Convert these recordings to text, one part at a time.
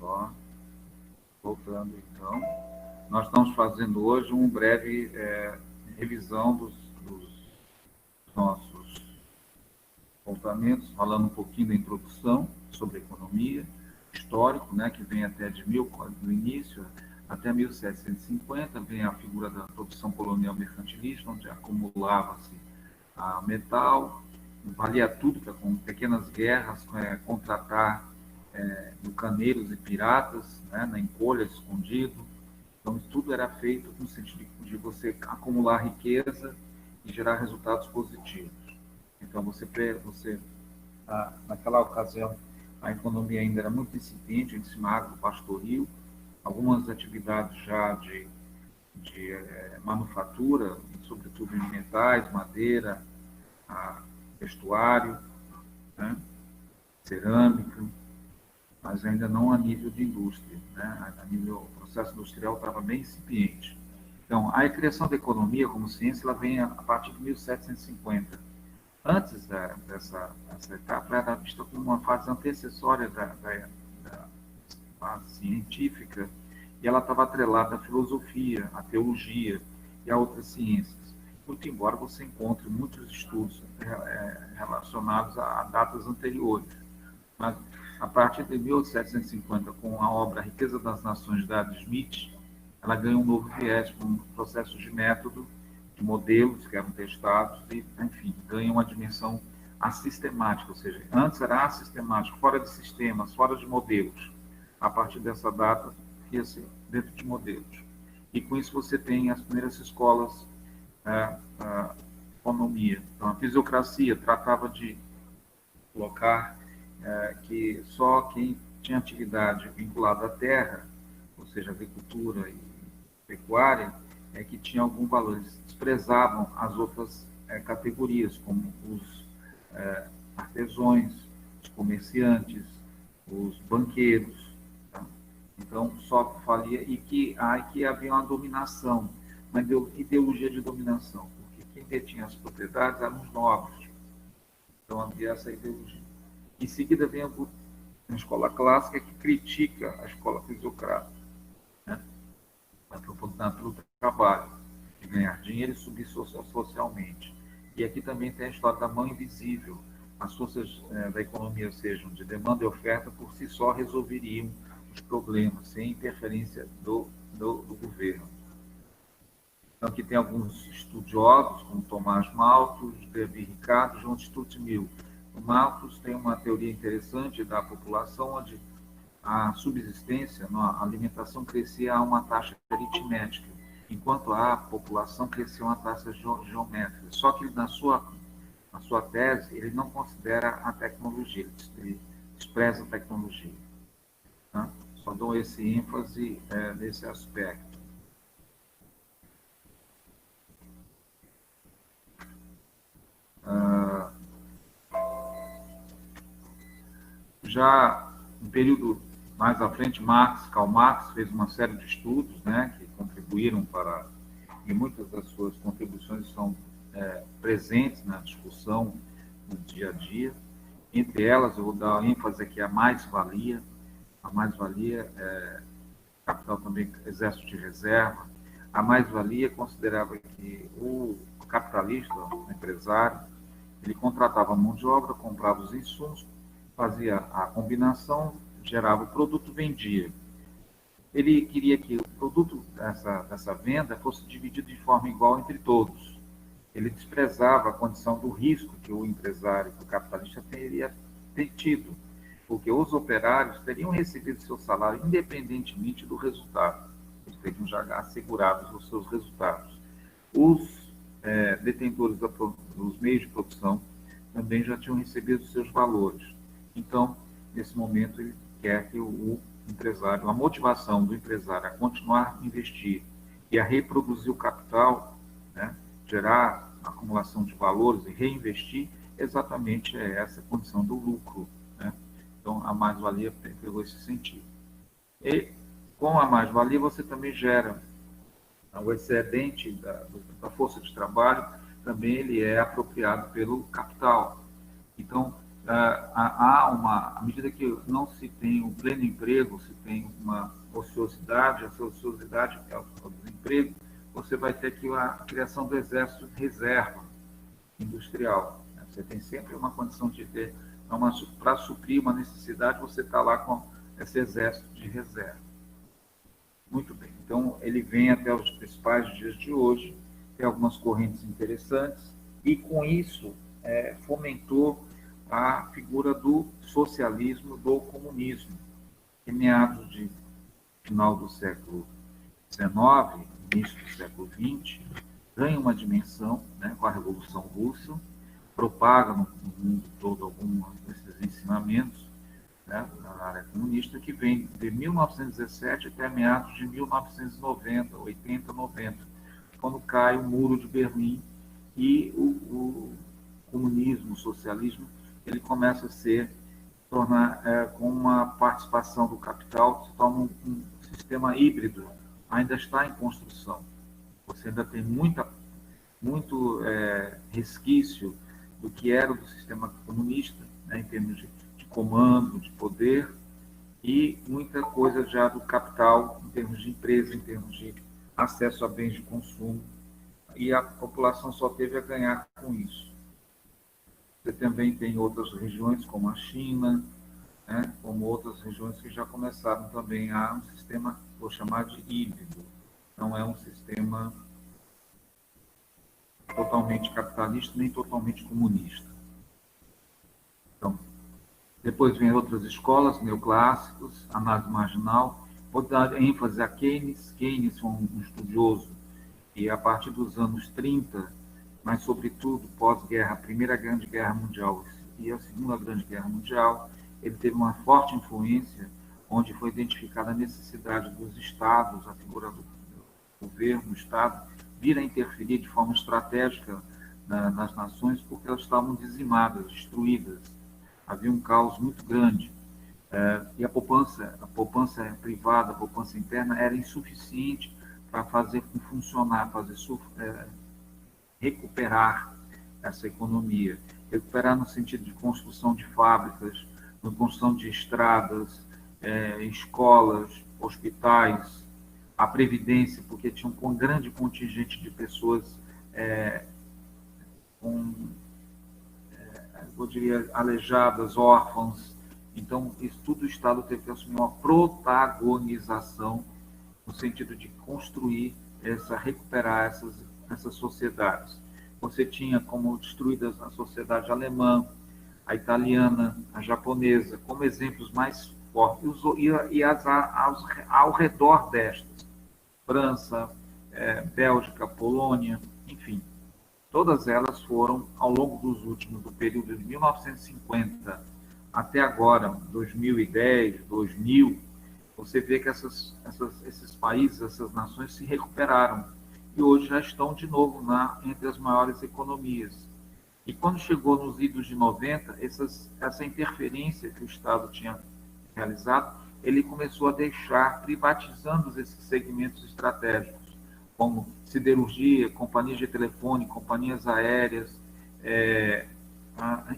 Só voltando, então. Nós estamos fazendo hoje uma breve revisão dos nossos apontamentos, falando um pouquinho da introdução sobre a economia, histórico, né, que vem até do início até 1750, vem a figura da produção colonial mercantilista, onde acumulava-se a metal, valia tudo para com pequenas guerras, contratar bucaneiros e piratas, né, na encolha, escondido. Então, tudo era feito no sentido de você acumular riqueza e gerar resultados positivos. Então, naquela ocasião, a economia ainda era muito incipiente, em cima agro pastoril, algumas atividades já de manufatura, sobretudo em metais, madeira, vestuário, né, cerâmica, mas ainda não a nível de indústria, né? O processo industrial estava bem incipiente. Então, a criação da economia como ciência ela vem a partir de 1750. Antes dessa etapa, era vista como uma fase antecessória da científica, e ela estava atrelada à filosofia, à teologia e a outras ciências. Muito embora você encontre muitos estudos relacionados a datas anteriores. Mas, a partir de 1750, com a obra A Riqueza das Nações, de Adam Smith, ela ganha um novo viés, um processo de método, de modelos que eram testados, e, enfim, ganha uma dimensão assistemática, ou seja, antes era assistemático, fora de sistemas, fora de modelos. A partir dessa data, ia-se dentro de modelos. E com isso você tem as primeiras escolas economia. Então, a fisiocracia tratava de colocar que só quem tinha atividade vinculada à terra, ou seja, agricultura e pecuária, que tinha algum valor. Eles desprezavam as outras categorias, como os artesãos, os comerciantes, os banqueiros. Tá? Então, só valia, e que havia uma dominação, uma ideologia de dominação, porque quem detinha as propriedades eram os nobres. Então, havia essa ideologia. Em seguida, vem a escola clássica que critica a escola fisiocrática, né? A oportunidade do trabalho, de ganhar dinheiro e subir socialmente. E aqui também tem a história da mão invisível. As forças da economia, sejam de demanda e oferta, por si só resolveriam os problemas, sem interferência do governo. Então, aqui tem alguns estudiosos, como Tomás Malthus, David Ricardo, John Stuart Mill. O Malthus tem uma teoria interessante da população, onde a subsistência, a alimentação crescia a uma taxa aritmética, enquanto a população crescia a uma taxa geométrica. Só que na sua tese, ele não considera a tecnologia, ele despreza a tecnologia. Tá? Só dou esse ênfase nesse aspecto. Já no período mais à frente, Karl Marx fez uma série de estudos, né, que contribuíram e muitas das suas contribuições são presentes na discussão do dia a dia. Entre elas, eu vou dar ênfase aqui à mais-valia. A mais-valia capital também, exército de reserva. A mais-valia considerava que o capitalista, o empresário, ele contratava mão de obra, comprava os insumos, fazia a combinação, gerava o produto, vendia. Ele queria que o produto dessa venda fosse dividido de forma igual entre todos. Ele desprezava a condição do risco que o empresário, que o capitalista teria tido, porque os operários teriam recebido seu salário independentemente do resultado. Eles teriam já assegurados os seus resultados. Os detentores dos meios de produção também já tinham recebido seus valores. Então, nesse momento, ele quer que o empresário, a motivação do empresário a continuar a investir e a reproduzir o capital, né, gerar acumulação de valores e reinvestir, exatamente essa condição do lucro. Né? Então, a mais-valia pegou esse sentido. E, com a mais-valia, você também gera o excedente da força de trabalho, também ele é apropriado pelo capital. Então, à medida que não se tem o pleno emprego, se tem uma ociosidade, essa ociosidade é o desemprego, você vai ter aqui a criação do exército de reserva industrial. Você tem sempre uma condição de ter, para suprir uma necessidade, você está lá com esse exército de reserva. Muito bem, então ele vem até os principais dias de hoje, tem algumas correntes interessantes, e com isso fomentou a figura do socialismo, do comunismo, em meados de final do século XIX, início do século XX, ganha uma dimensão, né, com a Revolução Russa, propaga no mundo todo alguns desses ensinamentos, né, na área comunista, que vem de 1917 até meados de 1990, 80, 90, quando cai o Muro de Berlim e o comunismo, o socialismo, ele começa a tornar com uma participação do capital, se torna um sistema híbrido, ainda está em construção. Você ainda tem muito resquício do que era do sistema comunista, né, em termos de comando, de poder, e muita coisa já do capital, em termos de empresa, em termos de acesso a bens de consumo, e a população só teve a ganhar com isso. Você também tem outras regiões, como a China, né, como outras regiões que já começaram também a um sistema, vou chamar de híbrido. Não é um sistema totalmente capitalista, nem totalmente comunista. Então, depois vem outras escolas, neoclássicos, análise marginal. Vou dar ênfase a Keynes. Keynes foi um estudioso e, a partir dos anos 30, mas, sobretudo, pós-guerra, a Primeira Grande Guerra Mundial e a Segunda Grande Guerra Mundial, ele teve uma forte influência, onde foi identificada a necessidade dos estados, a figura do governo, do Estado, vir a interferir de forma estratégica nas nações, porque elas estavam dizimadas, destruídas. Havia um caos muito grande. E a poupança privada, a poupança interna, era insuficiente para fazer funcionar, recuperar essa economia. Recuperar no sentido de construção de fábricas, na construção de estradas, escolas, hospitais, a previdência, porque tinha um grande contingente de pessoas eu diria, aleijadas, órfãos. Então, isso tudo o Estado teve que assumir uma protagonização no sentido de construir, recuperar essas sociedades. Você tinha como destruídas a sociedade alemã, a italiana, a japonesa, como exemplos mais fortes, e ao redor destas, França, Bélgica, Polônia, enfim, todas elas foram, ao longo do período de 1950 até agora, 2010, 2000, você vê que esses países, essas nações se recuperaram e hoje já estão de novo entre as maiores economias. E quando chegou nos idos de 90, essa interferência que o Estado tinha realizado, ele começou a deixar, privatizando esses segmentos estratégicos, como siderurgia, companhias de telefone, companhias aéreas,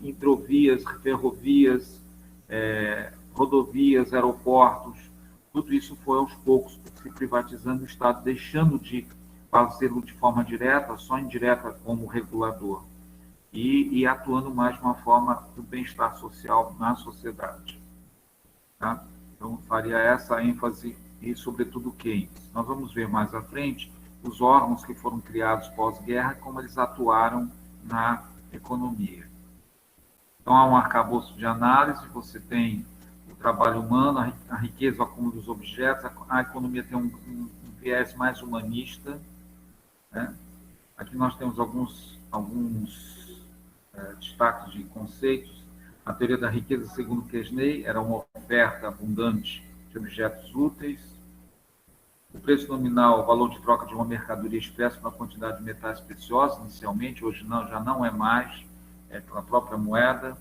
hidrovias, ferrovias, rodovias, aeroportos. Tudo isso foi aos poucos se privatizando, o Estado deixando de fazê-lo de forma direta, só indireta como regulador, e atuando mais de uma forma do bem-estar social na sociedade. Tá? Então, faria essa ênfase e, sobretudo, Keynes. Nós vamos ver mais à frente os órgãos que foram criados pós-guerra, como eles atuaram na economia. Então, há um arcabouço de análise, você tem o trabalho humano, a riqueza, o acúmulo dos objetos, a economia tem um viés mais humanista, né? Aqui nós temos alguns destaques de conceitos. A teoria da riqueza, segundo Quesnay, era uma oferta abundante de objetos úteis. O preço nominal, o valor de troca de uma mercadoria expressa pela quantidade de metais preciosos, inicialmente, hoje não, já não é mais, pela própria moeda.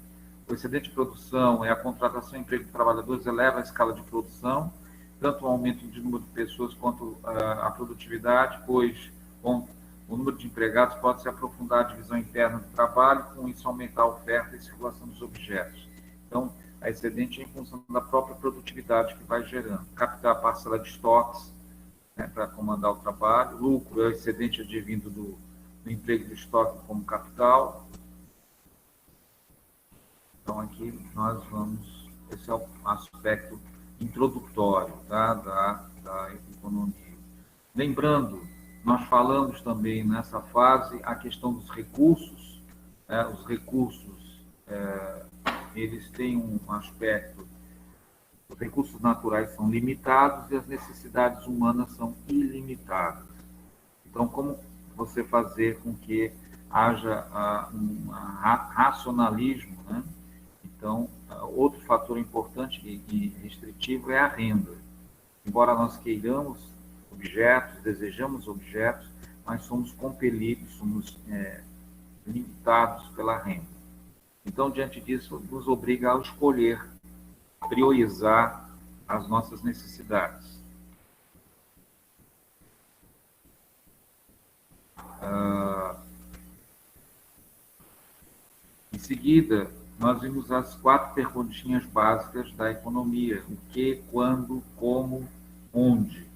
O excedente de produção é a contratação e emprego de trabalhadores, eleva a escala de produção, tanto o aumento de número de pessoas quanto a produtividade, pois o número de empregados pode se aprofundar a divisão interna do trabalho, com isso aumentar a oferta e circulação dos objetos. Então, a excedente é em função da própria produtividade que vai gerando. Captar a parcela de estoques, né, para comandar o trabalho. Lucro é o excedente advindo do emprego de estoque como capital. Então, aqui nós vamos... Esse é o aspecto introdutório, tá, da economia. Lembrando, nós falamos também nessa fase a questão dos recursos. Os recursos, eles têm um aspecto... Os recursos naturais são limitados e as necessidades humanas são ilimitadas. Então, como você fazer com que haja um racionalismo, né? Então, outro fator importante e restritivo é a renda. Embora nós queiramos objetos, desejamos objetos, mas somos compelidos, somos limitados pela renda. Então, diante disso, nos obriga a escolher, priorizar as nossas necessidades. Em seguida, nós vimos as 4 perguntinhas básicas da economia: o que, quando, como, onde.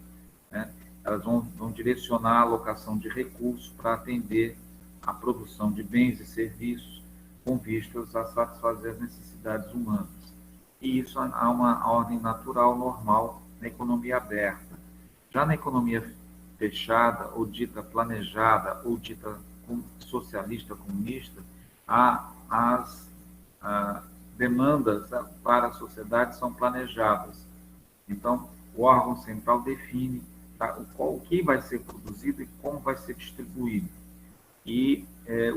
Né? Elas vão direcionar a alocação de recursos para atender a produção de bens e serviços com vistas a satisfazer as necessidades humanas. E isso há uma ordem natural, normal, na economia aberta. Já na economia fechada, ou dita planejada, ou dita socialista, comunista, as demandas para a sociedade são planejadas. Então, o órgão central define o que vai ser produzido e como vai ser distribuído. E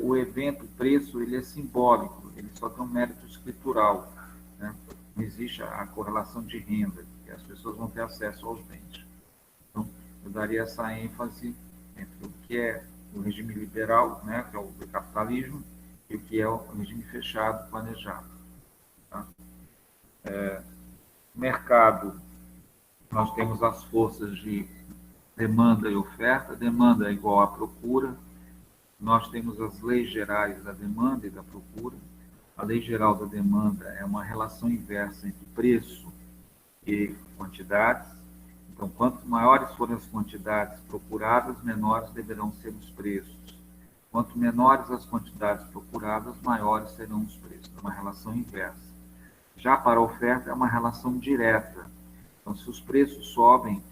o evento, o preço, ele é simbólico, ele só tem um mérito escritural, né? Não existe a correlação de renda, que as pessoas vão ter acesso aos bens. Então, eu daria essa ênfase entre o que é o regime liberal, né, que é o capitalismo, e o que é o regime fechado, planejado. Tá? Mercado, nós temos as forças de demanda e oferta. Demanda é igual à procura. Nós temos as leis gerais da demanda e da procura. A lei geral da demanda é uma relação inversa entre preço e quantidades. Então, quanto maiores forem as quantidades procuradas, menores deverão ser os preços. Quanto menores as quantidades procuradas, maiores serão os preços. É uma relação inversa. Já para a oferta, é uma relação direta. Então, se os preços sobem,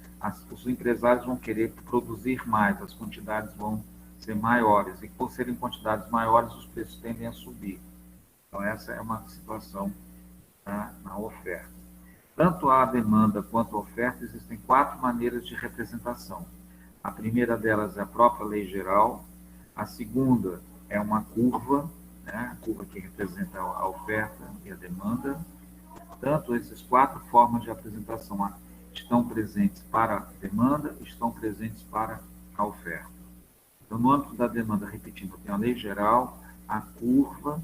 os empresários vão querer produzir mais, as quantidades vão ser maiores. E por serem quantidades maiores, os preços tendem a subir. Então, essa é uma situação na oferta. Tanto a demanda quanto a oferta, existem 4 maneiras de representação. A primeira delas é a própria lei geral. A segunda é uma curva, né? A curva que representa a oferta e a demanda. Tanto essas 4 formas de apresentação estão presentes para a demanda, estão presentes para a oferta. Então, no âmbito da demanda, repetindo, tem a lei geral, a curva,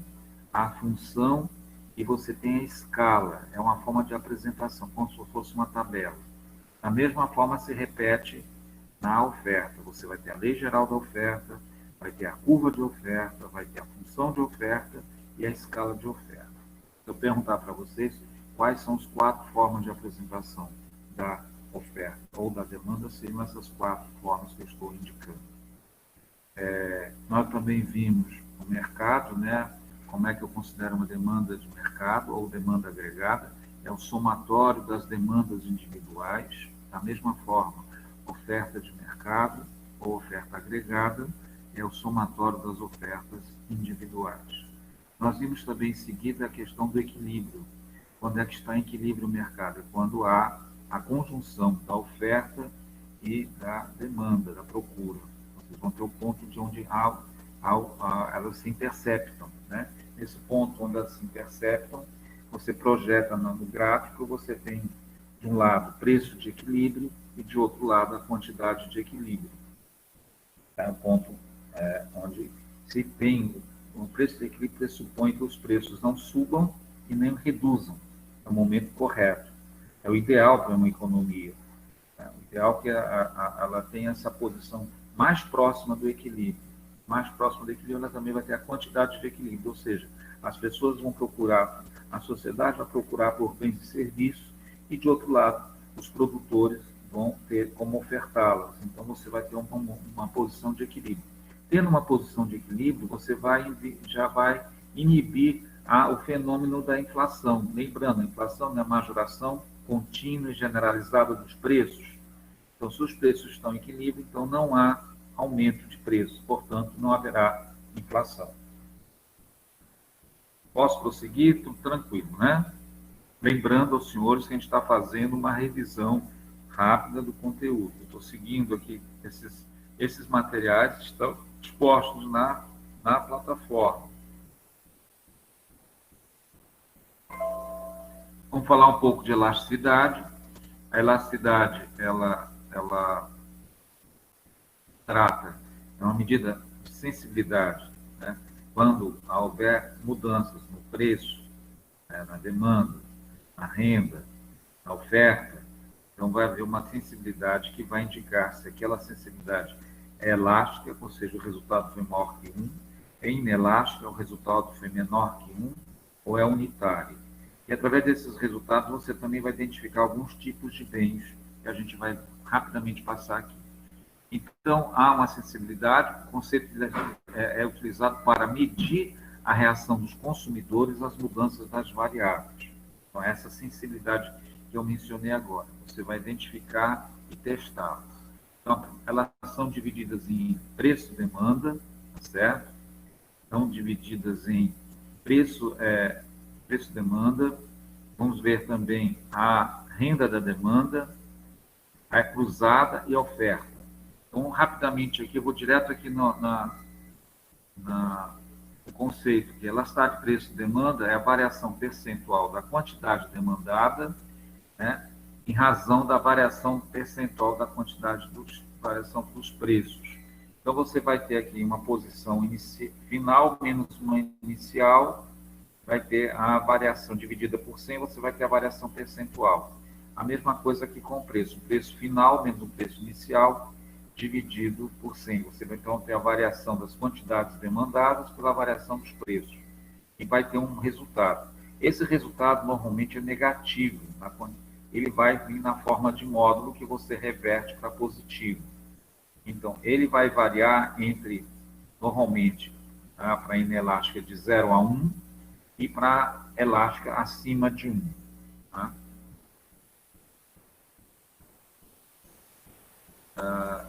a função, e você tem a escala. É uma forma de apresentação, como se fosse uma tabela. Da mesma forma, se repete na oferta. Você vai ter a lei geral da oferta, vai ter a curva de oferta, vai ter a função de oferta e a escala de oferta. Se eu perguntar para vocês quais são as 4 formas de apresentação da oferta ou da demanda, seriam essas 4 formas que eu estou indicando. Nós também vimos o mercado, né? Como é que eu considero uma demanda de mercado ou demanda agregada? É o somatório das demandas individuais. Da mesma forma, oferta de mercado ou oferta agregada é o somatório das ofertas individuais. Nós vimos também em seguida a questão do equilíbrio. Quando é que está em equilíbrio o mercado? É quando há a conjunção da oferta e da demanda, da procura. Vocês vão ter o ponto de onde elas se interceptam, né? Nesse ponto onde elas se interceptam, você projeta no gráfico, você tem, de um lado, preço de equilíbrio e, de outro lado, a quantidade de equilíbrio. É o ponto onde se tem o preço de equilíbrio, pressupõe que os preços não subam e nem reduzam. É o momento correto. É o ideal para uma economia. O ideal é que ela tenha essa posição mais próxima do equilíbrio. Mais próxima do equilíbrio, ela também vai ter a quantidade de equilíbrio, ou seja, as pessoas vão procurar, a sociedade vai procurar por bens e serviços, e, de outro lado, os produtores vão ter como ofertá-las. Então, você vai ter uma posição de equilíbrio. Tendo uma posição de equilíbrio, você já vai inibir o fenômeno da inflação. Lembrando, a inflação é a majoração contínua e generalizada dos preços. Então, se os preços estão em equilíbrio, então não há aumento de preços, portanto, não haverá inflação. Posso prosseguir? Tudo tranquilo, né? Lembrando aos senhores que a gente está fazendo uma revisão rápida do conteúdo. Estou seguindo aqui, esses materiais estão expostos na plataforma. Vamos falar um pouco de elasticidade. A elasticidade, ela trata, é uma medida de sensibilidade, né? Quando houver mudanças no preço, na demanda, na renda, na oferta, então vai haver uma sensibilidade que vai indicar se aquela sensibilidade é elástica, ou seja, o resultado foi maior que 1, é inelástica, o resultado foi menor que 1, ou é unitário. E através desses resultados você também vai identificar alguns tipos de bens que a gente vai rapidamente passar aqui. Então, há uma sensibilidade, o conceito é utilizado para medir a reação dos consumidores às mudanças das variáveis. Então, essa sensibilidade que eu mencionei agora, você vai identificar e testá-las. Então, elas são divididas em preço e demanda, tá certo? São divididas em preço e demanda. Vamos ver também a renda da demanda, a cruzada e a oferta. Então, rapidamente aqui, eu vou direto aqui no conceito, que elasticidade de preço e demanda é a variação percentual da quantidade demandada, né, em razão da variação percentual da variação dos preços. Então, você vai ter aqui uma posição final menos uma inicial, vai ter a variação dividida por 100, você vai ter a variação percentual. A mesma coisa aqui com o preço final menos o preço inicial, dividido por 100. Você vai então ter a variação das quantidades demandadas pela variação dos preços. E vai ter um resultado. Esse resultado normalmente é negativo. Ele vai vir na forma de módulo que você reverte para positivo. Então, ele vai variar entre, normalmente, para a inelástica de 0 a 1 e para a elástica acima de 1. Tá?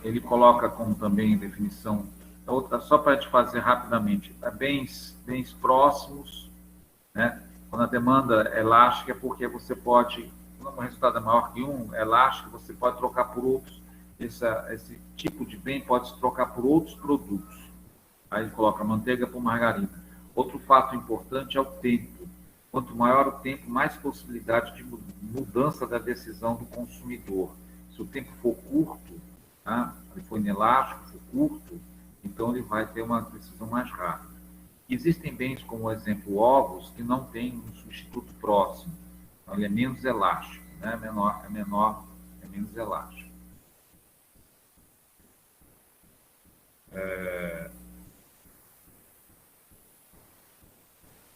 Ele coloca como também definição, só para te fazer rapidamente, bens próximos, né? Quando a demanda é elástica, é porque você pode, quando o resultado é maior que 1, é elástico, você pode trocar por outros, esse tipo de bem pode se trocar por outros produtos. Aí ele coloca manteiga por margarina. Outro fato importante é o tempo. Quanto maior o tempo, mais possibilidade de mudança da decisão do consumidor. Se o tempo for curto, tá? Ele for inelástico, for curto, então ele vai ter uma decisão mais rápida. Existem bens, como, por exemplo, ovos, que não têm um substituto próximo. Então, ele é menos elástico, né? É menos elástico.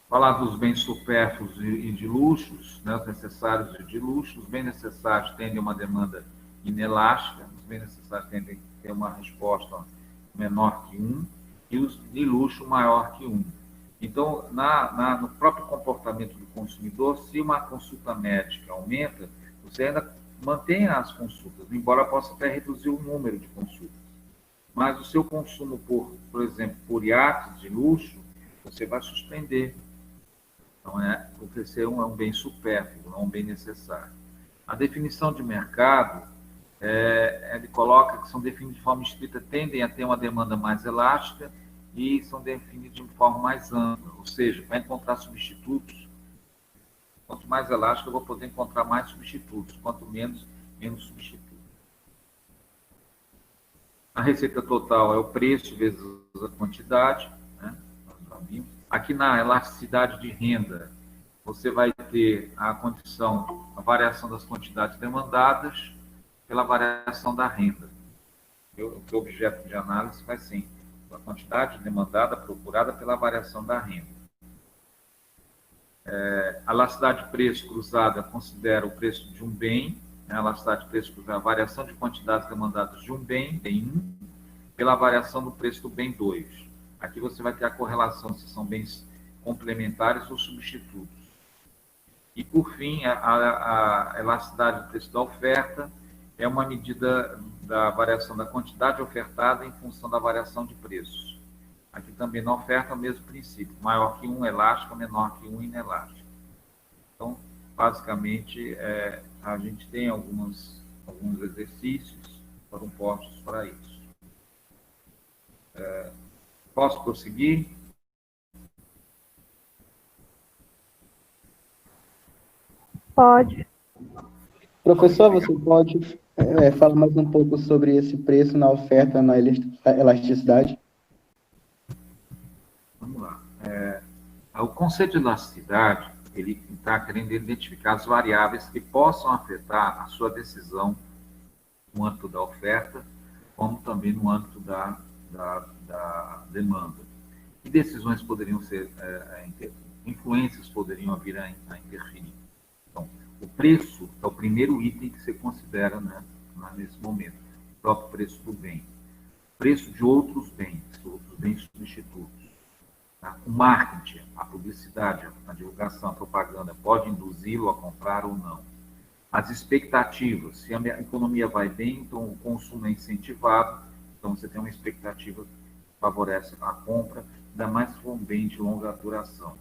Falar dos bens supérfluos e de luxos, né? Os necessários e de luxo. Os bens necessários tendem a uma demanda inelástica, os bens necessários tendem a ter uma resposta menor que 1, e os de luxo maior que 1. Então, no próprio comportamento do consumidor, se uma consulta médica aumenta, você ainda mantém as consultas, embora possa até reduzir o número de consultas. Mas o seu consumo, por exemplo, por iates de luxo, você vai suspender. Então, porque ser é um bem supérfluo, não é um bem necessário. A definição de mercado, ele coloca que são definidos de forma estrita, tendem a ter uma demanda mais elástica e são definidos de forma mais ampla, ou seja, para encontrar substitutos, quanto mais elástico eu vou poder encontrar mais substitutos, quanto menos substitutos. A receita total é o preço vezes a quantidade, né? Aqui na elasticidade de renda, você vai ter a variação das quantidades demandadas pela variação da renda. O objeto de análise vai ser a quantidade demandada, procurada pela variação da renda. A elasticidade de preço cruzada considera o preço de um bem, né? A elasticidade de preço cruzada, a variação de quantidades demandadas de um bem, bem 1, pela variação do preço do bem 2. Aqui você vai ter a correlação se são bens complementares ou substitutos. E, por fim, a elasticidade do preço da oferta é uma medida da variação da quantidade ofertada em função da variação de preços. Aqui também na oferta é o mesmo princípio, maior que um elástico, menor que um inelástico. Então, basicamente, a gente tem alguns exercícios foram postos para isso. Posso prosseguir? Pode. Professor, você pode falar mais um pouco sobre esse preço na oferta, na elasticidade? Vamos lá. O conceito de elasticidade, ele está querendo identificar as variáveis que possam afetar a sua decisão no âmbito da oferta, como também no âmbito da demanda. Que decisões poderiam ser, influências poderiam vir a interferir. Então, o preço é o primeiro item que você considera, né, nesse momento, o próprio preço do bem. Preço de outros bens substitutos. Tá? O marketing, a publicidade, a divulgação, a propaganda, pode induzi-lo a comprar ou não. As expectativas, se a economia vai bem, então o consumo é incentivado, então você tem uma expectativa que favorece a compra, ainda mais se for um bem de longa duração.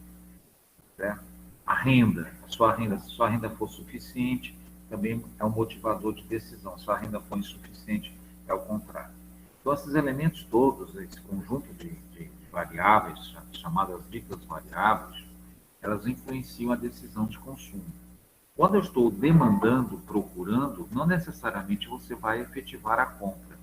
Certo? A renda, se sua renda for suficiente, também é um motivador de decisão. Se a renda for insuficiente, é o contrário. Então, esses elementos todos, esse conjunto de variáveis, chamadas ditas variáveis, elas influenciam a decisão de consumo. Quando eu estou demandando, procurando, não necessariamente você vai efetivar a compra.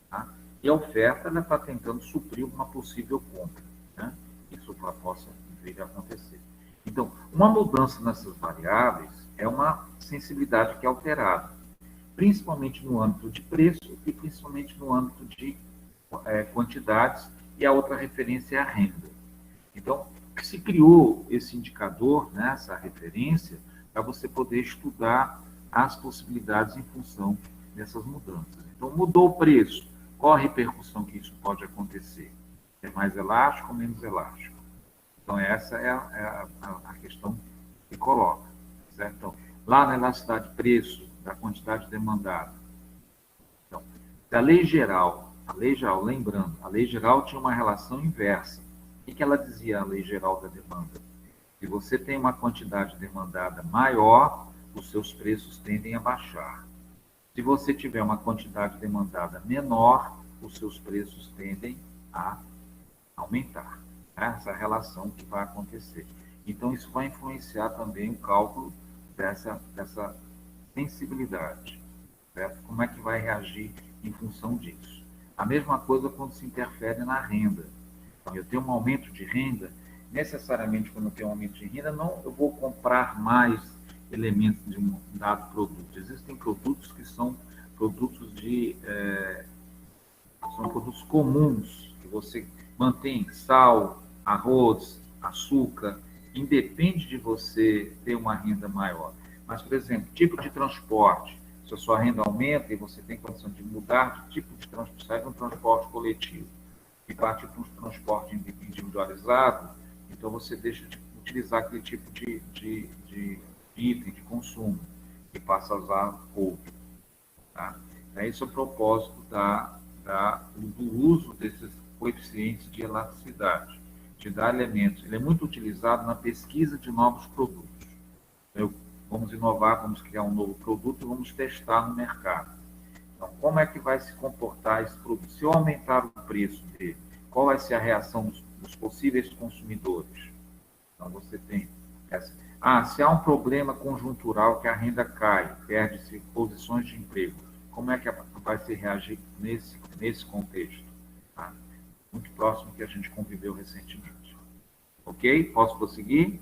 Tá? E a oferta está tentando suprir uma possível compra. Né? Isso possa vir a acontecer. Então, uma mudança nessas variáveis é uma sensibilidade que é alterada, principalmente no âmbito de preço e principalmente no âmbito de quantidades, e a outra referência é a renda. Então, se criou esse indicador, né, essa referência, para você poder estudar as possibilidades em função dessas mudanças. Então, mudou o preço, qual a repercussão que isso pode acontecer? É mais elástico ou menos elástico? Então, essa é a questão que coloca. Certo? Então, lá na elasticidade de preço, da quantidade demandada. Então, a lei geral, lembrando, a lei geral tinha uma relação inversa. O que ela dizia, a lei geral da demanda? Se você tem uma quantidade demandada maior, os seus preços tendem a baixar. Se você tiver uma quantidade demandada menor, os seus preços tendem a aumentar. Essa relação que vai acontecer. Então, isso vai influenciar também o cálculo dessa sensibilidade. Certo? Como é que vai reagir em função disso? A mesma coisa quando se interfere na renda. Então, eu tenho um aumento de renda, necessariamente quando eu tenho um aumento de renda, não eu vou comprar mais elementos de um dado produto. Existem produtos que são produtos são produtos comuns, que você mantém sal, arroz, açúcar, independe de você ter uma renda maior. Mas, por exemplo, tipo de transporte, se a sua renda aumenta e você tem condição de mudar de tipo de transporte, sair de um transporte coletivo e partir para um transporte individualizado, então você deixa de utilizar aquele tipo de item de consumo e passa a usar outro. Tá? Esse é o propósito do uso desses coeficientes de elasticidade, de dar elementos. Ele é muito utilizado na pesquisa de novos produtos. Vamos inovar, vamos criar um novo produto e vamos testar no mercado. Então, como é que vai se comportar esse produto? Se eu aumentar o preço dele, qual vai ser a reação dos possíveis consumidores? Então, você tem essa. Se há um problema conjuntural que a renda cai, perde-se posições de emprego, como é que vai se reagir nesse contexto? Tá? Muito próximo que a gente conviveu recentemente. Ok? Posso prosseguir?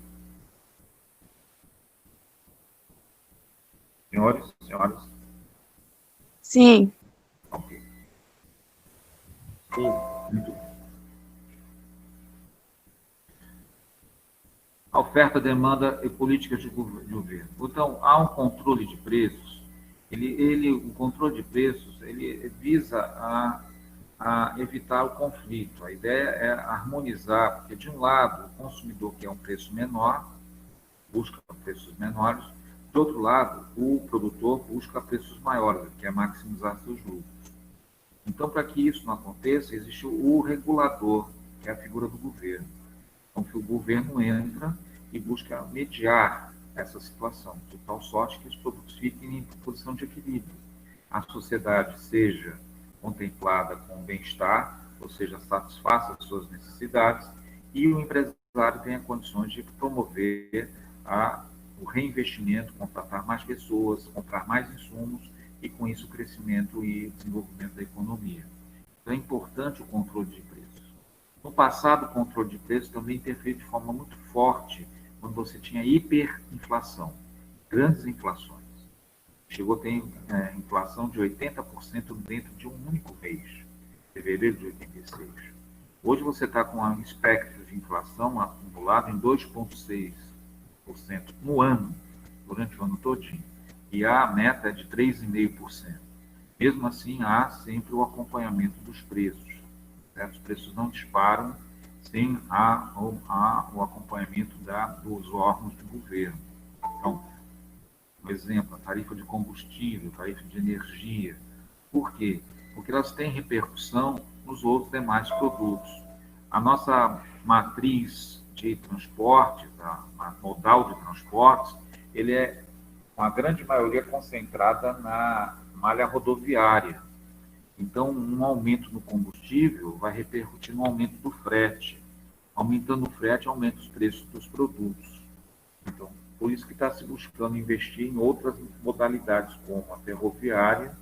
Senhores, senhoras? Sim. Ok. Sim. Muito bem. A oferta, demanda e políticas de governo. Então, há um controle de preços. O controle de preços, ele visa a evitar o conflito. A ideia é harmonizar, porque, de um lado, o consumidor quer um preço menor, busca preços menores, de outro lado, o produtor busca preços maiores, que é maximizar seus lucros. Então, para que isso não aconteça, existe o regulador, que é a figura do governo. Então, que o governo entra e busca mediar essa situação, de tal sorte que os produtos fiquem em posição de equilíbrio. A sociedade seja contemplada com bem-estar, ou seja, satisfaça as suas necessidades, e o empresário tenha condições de promover o reinvestimento, contratar mais pessoas, comprar mais insumos, e com isso o crescimento e desenvolvimento da economia. Então é importante o controle de preços. No passado, o controle de preços também interferiu de forma muito forte quando você tinha hiperinflação, grandes inflações. Chegou a ter inflação de 80% dentro de um único mês, fevereiro de 86. Hoje você está com um espectro de inflação acumulado em 2,6% no ano, durante o ano todinho. E a meta é de 3,5%. Mesmo assim, há sempre o acompanhamento dos preços. Certo? Os preços não disparam sem o acompanhamento dos órgãos de governo. Então, por exemplo, a tarifa de combustível, a tarifa de energia. Por quê? Porque elas têm repercussão nos outros demais produtos. A nossa matriz de transporte, a modal de transportes, ele é, uma grande maioria, concentrada na malha rodoviária. Então, um aumento no combustível vai repercutir no aumento do frete. Aumentando o frete, aumenta os preços dos produtos. Então, por isso que está se buscando investir em outras modalidades, como a ferroviária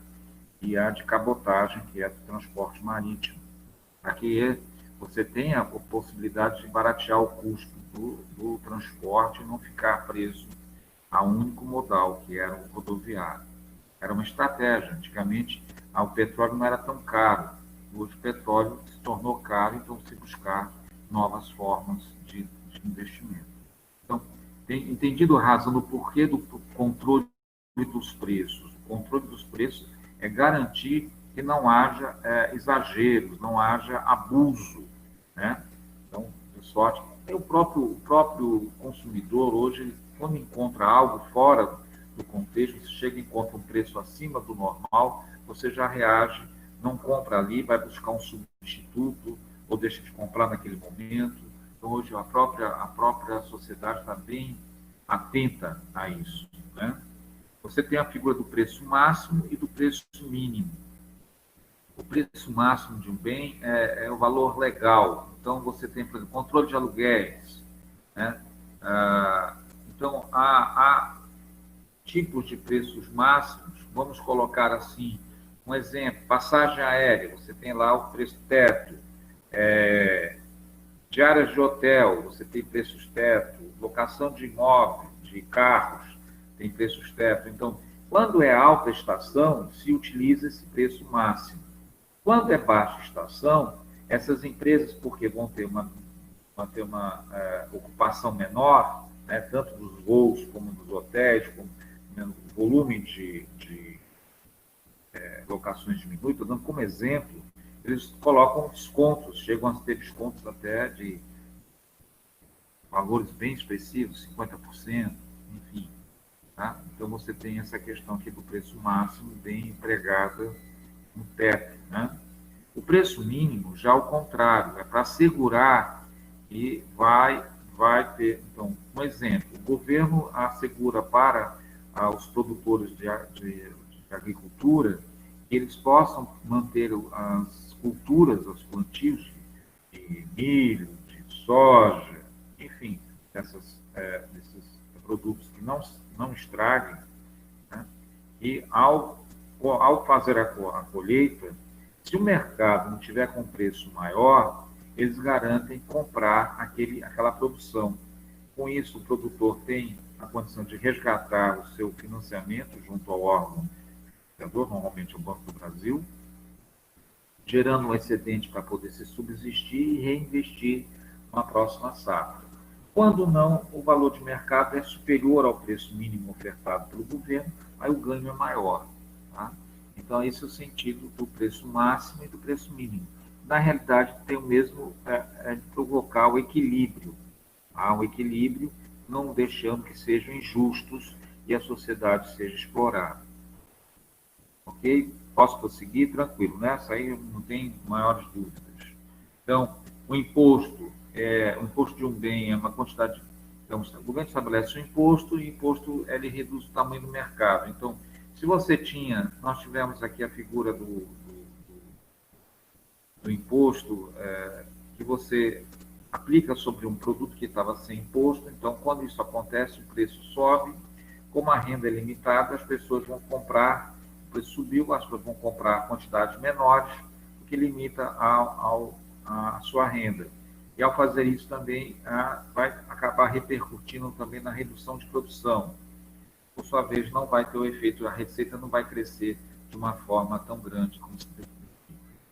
e a de cabotagem, que é o transporte marítimo. Aqui você tem a possibilidade de baratear o custo do transporte e não ficar preso a um único modal, que era o rodoviário. Era uma estratégia. Antigamente, o petróleo não era tão caro. Hoje, o petróleo se tornou caro, então se buscar novas formas de investimento. Então, tem entendido a razão do porquê do controle dos preços. O controle dos preços é garantir que não haja exageros, não haja abuso, né? Então, de sorte, o próprio consumidor hoje, quando encontra algo fora do contexto, você chega e encontra um preço acima do normal, você já reage, não compra ali, vai buscar um substituto, ou deixa de comprar naquele momento. Então, hoje, a própria sociedade está bem atenta a isso, né? Você tem a figura do preço máximo e do preço mínimo. O preço máximo de um bem é o valor legal. Então, você tem, por exemplo, controle de aluguéis, né? Então, há tipos de preços máximos. Vamos colocar assim, um exemplo, passagem aérea, você tem lá o preço teto. Diárias de hotel, você tem preços teto. Locação de imóveis, de carros, tem preços teto. Então, quando é alta estação, se utiliza esse preço máximo. Quando é baixa estação, essas empresas, porque vão ter uma ocupação menor, né, tanto dos voos como dos hotéis, como o volume de locações diminui, estou dando como exemplo, eles colocam descontos, chegam a ter descontos até de valores bem expressivos, 50%, enfim. Tá? Então, você tem essa questão aqui do preço máximo bem empregada no teto. Né? O preço mínimo, já ao contrário, é para assegurar que vai ter. Então, um exemplo: o governo assegura para os produtores de agricultura que eles possam manter as culturas, os plantios de milho, de soja, enfim, desses produtos que não estraguem, né? E ao fazer a colheita, se o mercado não tiver com preço maior, eles garantem comprar aquela produção. Com isso, o produtor tem a condição de resgatar o seu financiamento junto ao órgão, normalmente o Banco do Brasil, gerando um excedente para poder se subsistir e reinvestir na próxima safra. Quando não, o valor de mercado é superior ao preço mínimo ofertado pelo governo, aí o ganho é maior. Tá? Então, esse é o sentido do preço máximo e do preço mínimo. Na realidade, tem o mesmo de provocar o equilíbrio. Há um equilíbrio, não deixando que sejam injustos e a sociedade seja explorada. Ok? Posso prosseguir? Tranquilo, né? Isso aí não tem maiores dúvidas. Então, o imposto de um bem é uma quantidade. Então, o governo estabelece o imposto e o imposto ele reduz o tamanho do mercado. Então, se você tinha, nós tivemos aqui a figura do imposto que você aplica sobre um produto que estava sem imposto. Então, quando isso acontece, o preço sobe. Como a renda é limitada, as pessoas vão comprar, o preço subiu, as pessoas vão comprar quantidades menores, o que limita a sua renda. E, ao fazer isso, também vai acabar repercutindo também na redução de produção. Por sua vez, não vai ter o efeito, a receita não vai crescer de uma forma tão grande como se deve.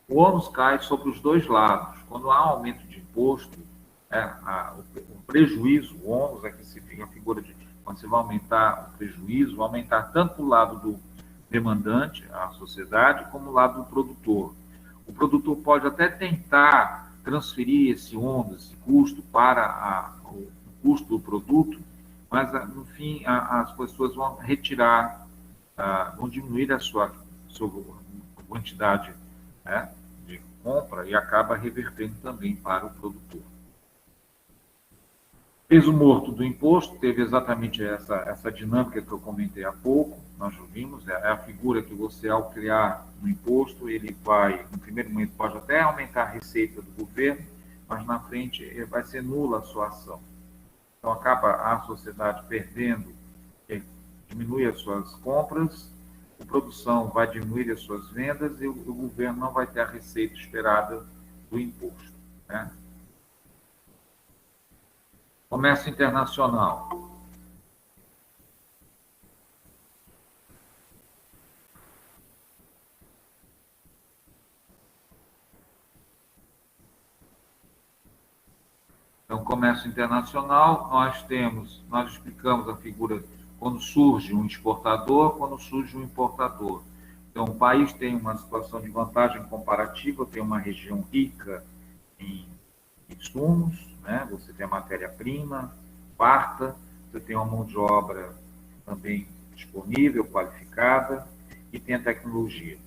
O ônus cai sobre os dois lados. Quando há aumento de imposto, o prejuízo, o ônus, aqui se fica a figura de quando você vai aumentar o prejuízo, vai aumentar tanto o lado do demandante, a sociedade, como o lado do produtor. O produtor pode até tentar transferir esse ônus, esse custo para o custo do produto, mas, no fim, as pessoas vão retirar, vão diminuir a sua quantidade de compra e acaba revertendo também para o produtor. Peso morto do imposto teve exatamente essa dinâmica que eu comentei há pouco, nós vimos, é a figura que você, ao criar um imposto, ele vai, no primeiro momento, pode até aumentar a receita do governo, mas na frente vai ser nula a sua ação. Então, acaba a sociedade perdendo, diminui as suas compras, a produção vai diminuir as suas vendas e o governo não vai ter a receita esperada do imposto. Né? Comércio internacional. Então, comércio internacional, nós explicamos a figura quando surge um exportador, quando surge um importador. Então, o país tem uma situação de vantagem comparativa, tem uma região rica em insumos, né? Você tem a matéria-prima, farta, você tem uma mão de obra também disponível, qualificada, e tem a tecnologia.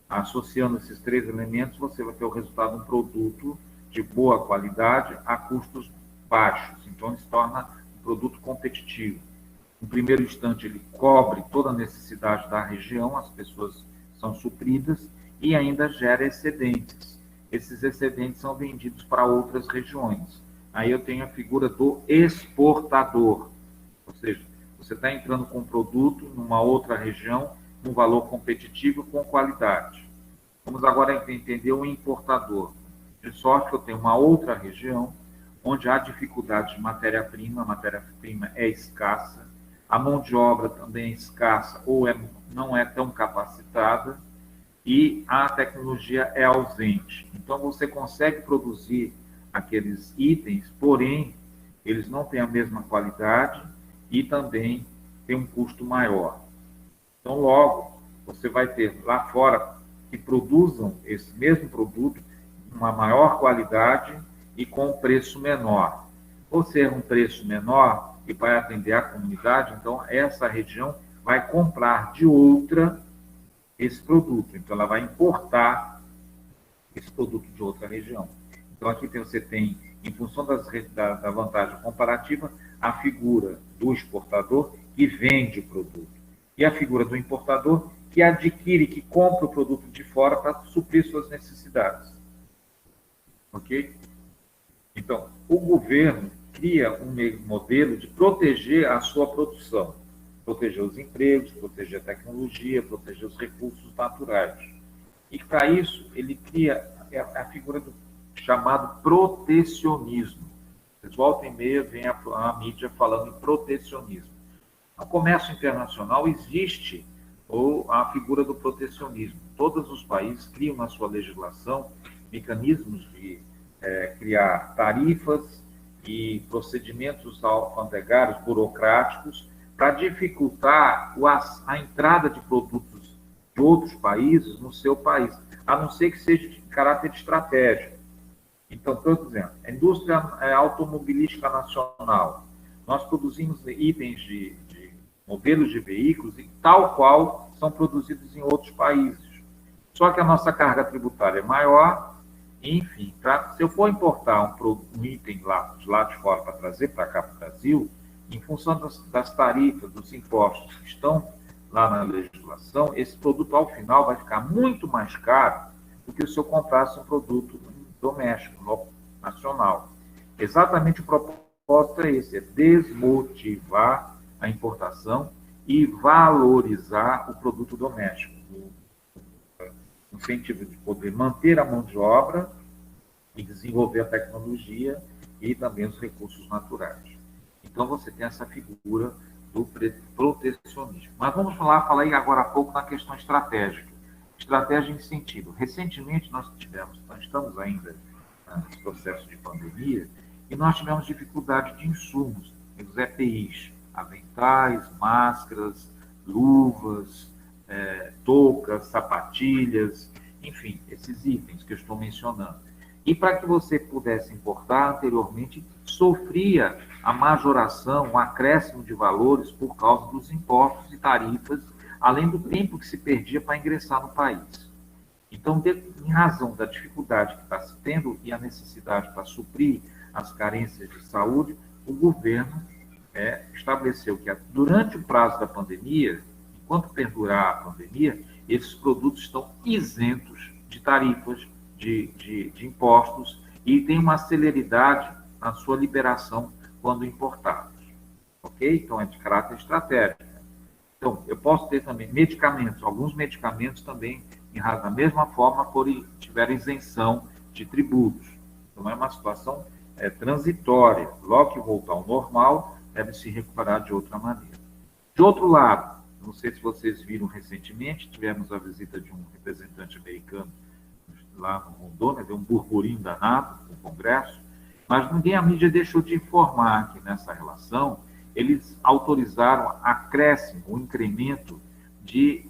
Associando esses três elementos, você vai ter o resultado de um produto de boa qualidade a custos baixos. Então, ele se torna um produto competitivo. No primeiro instante, ele cobre toda a necessidade da região, as pessoas são supridas e ainda gera excedentes. Esses excedentes são vendidos para outras regiões. Aí eu tenho a figura do exportador, ou seja, você está entrando com um produto numa outra região, num valor competitivo com qualidade. Vamos agora entender o importador. De sorte que eu tenho uma outra região onde há dificuldade de matéria-prima, a matéria-prima é escassa, a mão de obra também é escassa ou não é tão capacitada e a tecnologia é ausente. Então, você consegue produzir aqueles itens, porém, eles não têm a mesma qualidade e também têm um custo maior. Então, logo, você vai ter lá fora que produzam esse mesmo produto uma maior qualidade e com um preço menor. Ou ser um preço menor e vai atender a comunidade, então essa região vai comprar de outra esse produto. Então ela vai importar esse produto de outra região. Então aqui você tem, em função da vantagem comparativa, a figura do exportador que vende o produto e a figura do importador que adquire, que compra o produto de fora para suprir suas necessidades. Ok? Então, o governo cria um modelo de proteger a sua produção, proteger os empregos, proteger a tecnologia, proteger os recursos naturais. E, para isso, ele cria a figura do chamado protecionismo. Vocês volta e meia vem a mídia falando em protecionismo. No comércio internacional existe ou a figura do protecionismo. Todos os países criam na sua legislação mecanismos de criar tarifas e procedimentos alfandegários burocráticos para dificultar a entrada de produtos de outros países no seu país, a não ser que seja de caráter estratégico. Então, por exemplo, a indústria automobilística nacional, nós produzimos itens de modelos de veículos e tal qual são produzidos em outros países. Só que a nossa carga tributária é maior, enfim, se eu for importar um item lá de fora para trazer para cá para o Brasil, em função das tarifas, dos impostos que estão lá na legislação, esse produto, ao final, vai ficar muito mais caro do que se eu comprasse um produto doméstico, nacional. Exatamente o propósito é esse, é desmotivar a importação e valorizar o produto doméstico, no sentido de poder manter a mão de obra e desenvolver a tecnologia e também os recursos naturais. Então, você tem essa figura do protecionismo. Mas vamos falar agora há pouco na questão estratégica. Estratégia em sentido. Recentemente, nós estamos ainda nesse processo de pandemia, e nós tivemos dificuldade de insumos, os EPIs, aventais, máscaras, luvas, toucas, sapatilhas, enfim, esses itens que eu estou mencionando. E para que você pudesse importar, anteriormente, sofria a majoração, o acréscimo de valores por causa dos impostos e tarifas, além do tempo que se perdia para ingressar no país. Então, em razão da dificuldade que está se tendo e a necessidade para suprir as carências de saúde, o governo estabeleceu que, durante o prazo da pandemia, enquanto perdurar a pandemia, esses produtos estão isentos de tarifas, de impostos, e tem uma celeridade na sua liberação quando importados. Ok? Então, é de caráter estratégico. Então, eu posso ter também medicamentos, alguns medicamentos também, da mesma forma, tiveram isenção de tributos. Então, é uma situação transitória. Logo que voltar ao normal, deve se recuperar de outra maneira. De outro lado, não sei se vocês viram recentemente, tivemos a visita de um representante americano lá no Rondônia, deu um burburinho danado no Congresso, mas a mídia deixou de informar que nessa relação eles autorizaram acréscimo, o incremento de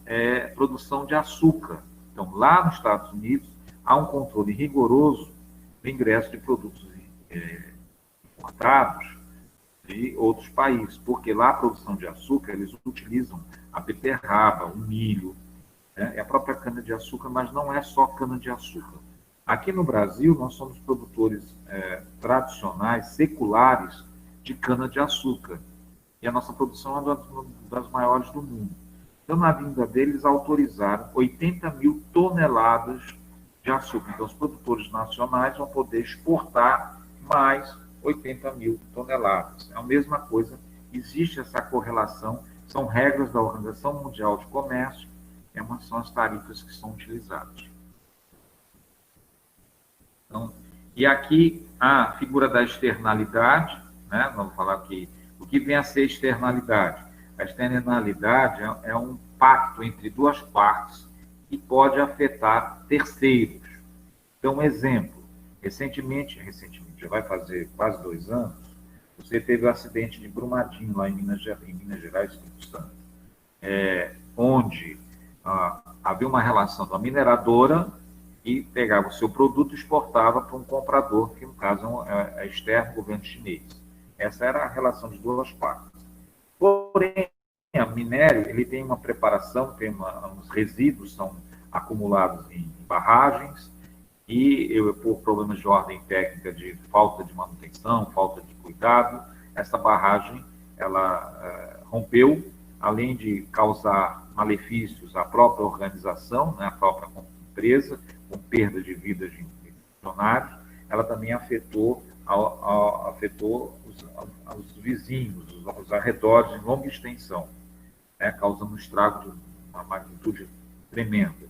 produção de açúcar. Então, lá nos Estados Unidos, há um controle rigoroso do ingresso de produtos importados de outros países, porque lá a produção de açúcar, eles utilizam a beterraba, o milho, é a própria cana-de-açúcar, mas não é só cana-de-açúcar. Aqui no Brasil, nós somos produtores tradicionais, seculares, de cana-de-açúcar, e a nossa produção é uma das maiores do mundo. Então, na vinda deles, autorizaram 80 mil toneladas de açúcar. Então, os produtores nacionais vão poder exportar mais 80 mil toneladas. É a mesma coisa, existe essa correlação, são regras da Organização Mundial de Comércio, são as tarifas que são utilizadas. Então, e aqui a figura da externalidade, né? Vamos falar aqui, o que vem a ser externalidade? A externalidade é um pacto entre duas partes que pode afetar terceiros. Então, um exemplo, recentemente, já vai fazer quase 2 anos, você teve o acidente de Brumadinho, lá em Minas Gerais, Espírito Santo, onde havia uma relação da mineradora e pegava o seu produto e exportava para um comprador, que no caso é externo, o governo chinês. Essa era a relação de duas partes. Porém, o minério ele tem uma preparação, os resíduos são acumulados em barragens e, por problemas de ordem técnica, de falta de manutenção, falta de cuidado, essa barragem ela rompeu, além de causar malefícios à própria organização, né, à própria empresa, com perda de vidas de funcionários, ela também afetou os vizinhos, os arredores em longa extensão, né, causando um estrago de uma magnitude tremenda.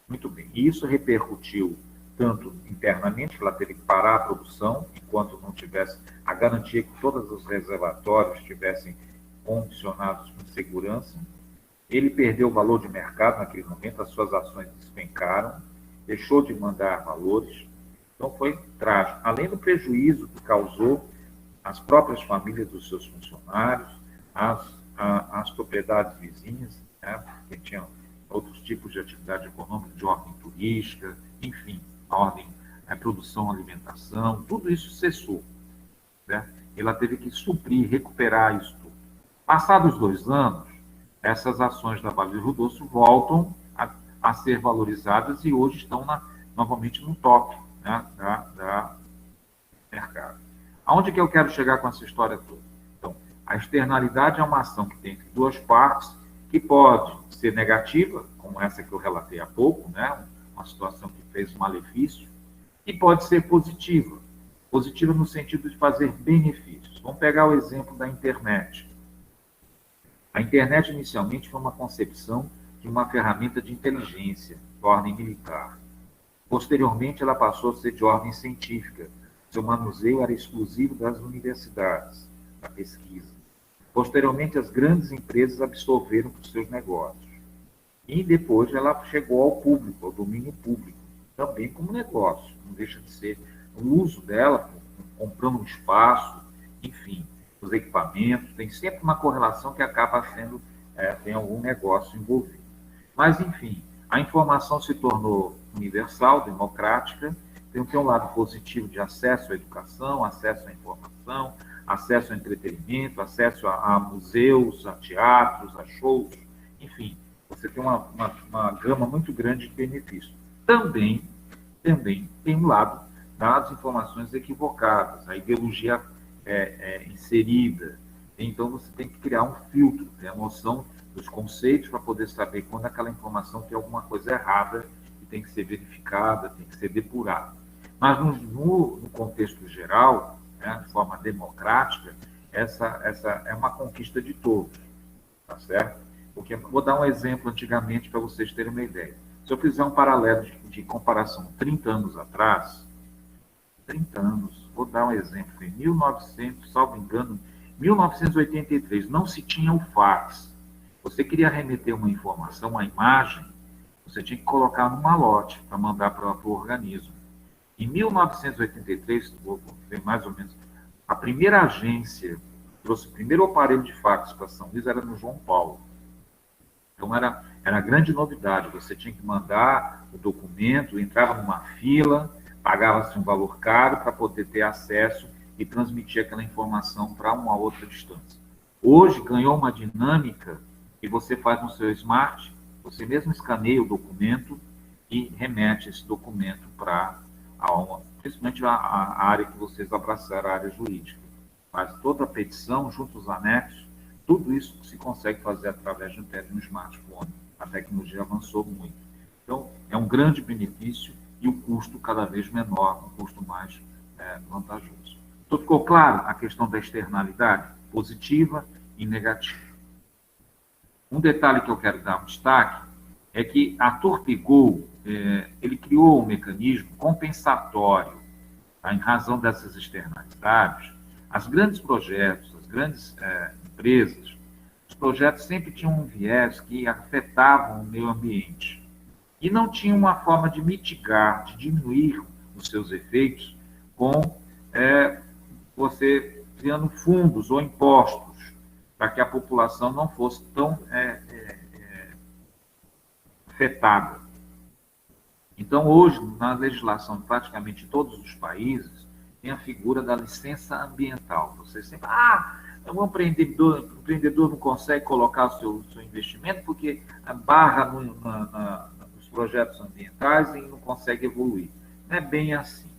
Muito bem. E isso repercutiu tanto internamente, que ela teve que parar a produção, enquanto não tivesse a garantia que todos os reservatórios estivessem condicionados com segurança, Ele perdeu o valor de mercado naquele momento, as suas ações despencaram, deixou de mandar valores, então foi trágico. Além do prejuízo que causou às próprias famílias dos seus funcionários, às propriedades vizinhas, né, que tinham outros tipos de atividade econômica, de ordem turística, enfim, a produção, alimentação, tudo isso cessou. Né? Ela teve que suprir, recuperar isso tudo. Passados 2 anos, essas ações da Vale do Rio Doce voltam a ser valorizadas e hoje estão novamente no top, né, da mercado. Aonde que eu quero chegar com essa história toda? Então, a externalidade é uma ação que tem entre duas partes, que pode ser negativa, como essa que eu relatei há pouco, né, uma situação que fez um malefício, e pode ser positiva. Positiva no sentido de fazer benefícios. Vamos pegar o exemplo da internet. A internet, inicialmente, foi uma concepção de uma ferramenta de inteligência, de ordem militar. Posteriormente, ela passou a ser de ordem científica. Seu manuseio era exclusivo das universidades, da pesquisa. Posteriormente, as grandes empresas absorveram para os seus negócios. E depois ela chegou ao público, ao domínio público, também como negócio. Não deixa de ser o uso dela, comprando um espaço, enfim, os equipamentos, tem sempre uma correlação que acaba sendo, tem algum negócio envolvido. Mas, enfim, a informação se tornou universal, democrática, tem um lado positivo de acesso à educação, acesso à informação, acesso ao entretenimento, acesso a museus, a teatros, a shows, enfim, você tem uma gama muito grande de benefícios. Também tem um lado das informações equivocadas, a ideologia inserida. Então, você tem que criar um filtro, ter a noção dos conceitos para poder saber quando aquela informação tem alguma coisa errada e tem que ser verificada, tem que ser depurada. Mas, no contexto geral, né, de forma democrática, essa é uma conquista de todos, tá certo? Porque, vou dar um exemplo antigamente para vocês terem uma ideia. Se eu fizer um paralelo de comparação 30 anos atrás, 30 anos, vou dar um exemplo, em 1900, salvo engano, 1983, não se tinha o fax. Você queria remeter uma informação, uma imagem, você tinha que colocar num malote para mandar para o organismo. Em 1983, mais ou menos, a primeira agência que trouxe o primeiro aparelho de fax para São Luís era no João Paulo. Então, era grande novidade. Você tinha que mandar o documento, entrava numa fila, pagava-se um valor caro para poder ter acesso e transmitir aquela informação para uma outra distância. Hoje, ganhou uma dinâmica que você faz no seu smart, você mesmo escaneia o documento e remete esse documento para principalmente a área que vocês abraçaram, a área jurídica. Faz toda a petição, junto aos anexos, tudo isso se consegue fazer através de um smartphone. A tecnologia avançou muito. Então, é um grande benefício e o custo cada vez menor, um custo mais vantajoso. Então, ficou claro a questão da externalidade positiva e negativa. Um detalhe que eu quero dar um destaque é que a Torpigol, ele criou um mecanismo compensatório, tá, em razão dessas externalidades. As grandes projetos, as grandes empresas, os projetos sempre tinham um viés que afetavam o meio ambiente e não tinham uma forma de mitigar, de diminuir os seus efeitos com você criando fundos ou impostos para que a população não fosse tão afetada. Então, hoje, na legislação de praticamente todos os países, tem a figura da licença ambiental. Você sempre, o empreendedor não consegue colocar o seu investimento porque barra nos projetos ambientais e não consegue evoluir. Não é bem assim.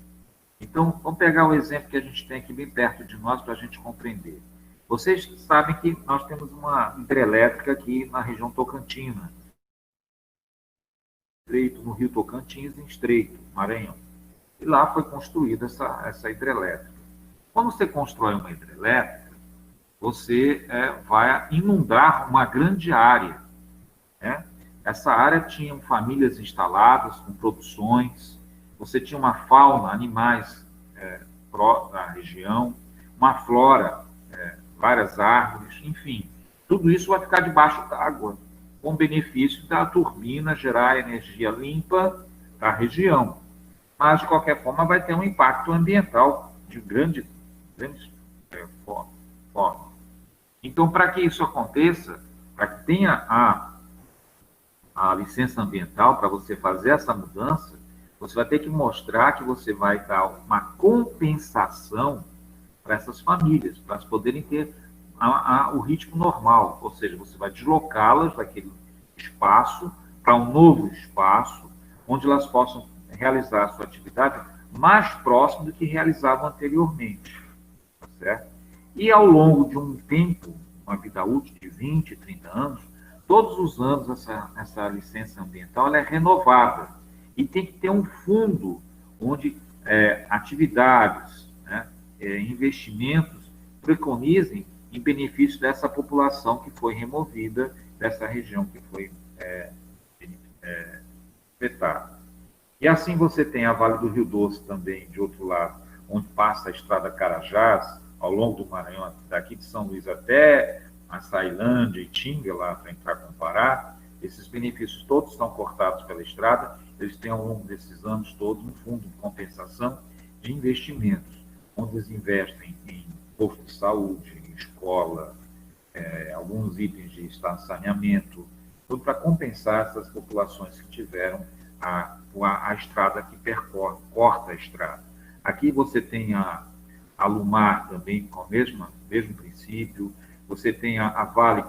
Então, vamos pegar o exemplo que a gente tem aqui bem perto de nós para a gente compreender. Vocês sabem que nós temos uma hidrelétrica aqui na região Tocantina, no Rio Tocantins, em Estreito, Maranhão. E lá foi construída essa hidrelétrica. Quando você constrói uma hidrelétrica, você vai inundar uma grande área. Né? Essa área tinha famílias instaladas, com produções, você tinha uma fauna, animais da região, uma flora, várias árvores, enfim. Tudo isso vai ficar debaixo d'água. com benefício da turbina gerar energia limpa da região. Mas, de qualquer forma, vai ter um impacto ambiental de grande forma. Então, para que isso aconteça, para que tenha a licença ambiental, para você fazer essa mudança, você vai ter que mostrar que você vai dar uma compensação para essas famílias, para elas poderem ter o ritmo normal, ou seja, você vai deslocá-las daquele espaço para um novo espaço, onde elas possam realizar a sua atividade mais próximo do que realizavam anteriormente, tá certo? E ao longo de um tempo, uma vida útil de 20, 30 anos, todos os anos essa licença ambiental ela é renovada e tem que ter um fundo onde atividades, né, investimentos preconizem em benefício dessa população que foi removida dessa região que foi afetada. E assim você tem a Vale do Rio Doce também, de outro lado, onde passa a estrada Carajás, ao longo do Maranhão, daqui de São Luís até a Açailândia e Tinga, lá para entrar com o Pará. Esses benefícios todos estão cortados pela estrada, eles têm ao longo desses anos todos um fundo de compensação de investimentos, onde eles investem em posto de saúde, em escola, alguns itens de saneamento, tudo para compensar essas populações que tiveram a estrada que corta a estrada. Aqui você tem a Lumar também com o mesmo princípio. Você tem a Vale,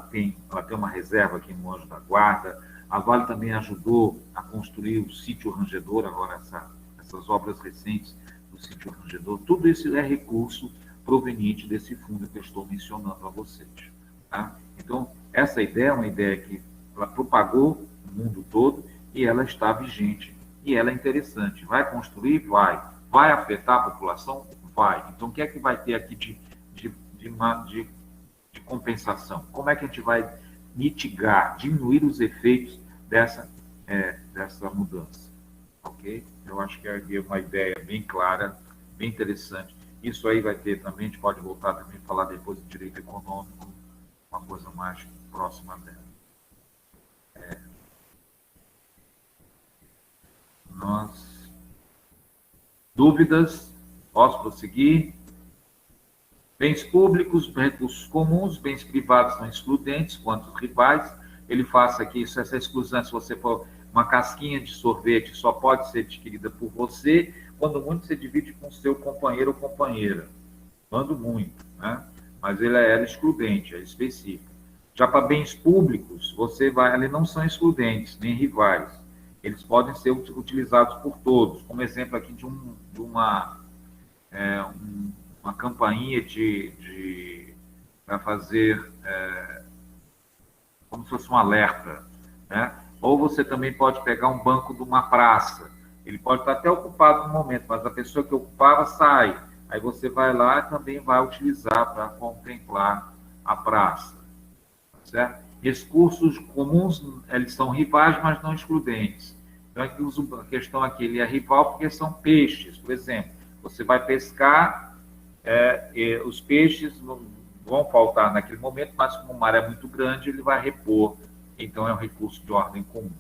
ela tem uma reserva aqui no Anjo da Guarda. A Vale também ajudou a construir o sítio Rangedor, agora essas obras recentes do sítio Rangedor. Tudo isso é recurso proveniente desse fundo que eu estou mencionando a vocês. Tá? Então, essa ideia é uma ideia que ela propagou no mundo todo e ela está vigente e ela é interessante. Vai construir? Vai. Vai afetar a população? Vai. Então, o que é que vai ter aqui de compensação? Como é que a gente vai mitigar, diminuir os efeitos dessa mudança? Ok? Eu acho que é uma ideia bem clara, bem interessante. Isso aí vai ter também, a gente pode voltar também a falar depois de direito econômico, uma coisa mais próxima dela. Dúvidas? Posso prosseguir? Bens públicos, recursos comuns, bens privados são excludentes, quanto os rivais. Ele faça aqui, essa exclusão, se você for uma casquinha de sorvete, só pode ser adquirida por você, quando muito você divide com seu companheiro ou companheira. Quando muito, né? Mas ele é excludente, é específico. Já para bens públicos, eles não são excludentes, nem rivais. Eles podem ser utilizados por todos. Como exemplo aqui de uma campainha para fazer como se fosse um alerta, né? Ou você também pode pegar um banco de uma praça. Ele pode estar até ocupado no momento, mas a pessoa que ocupava sai. Aí você vai lá e também vai utilizar para contemplar a praça. Certo? Recursos comuns, eles são rivais, mas não excludentes. Então, aqui a questão aqui, ele é rival porque são peixes, por exemplo. Você vai pescar, os peixes não vão faltar naquele momento, mas como o mar é muito grande, ele vai repor. Então, é um recurso de ordem comum.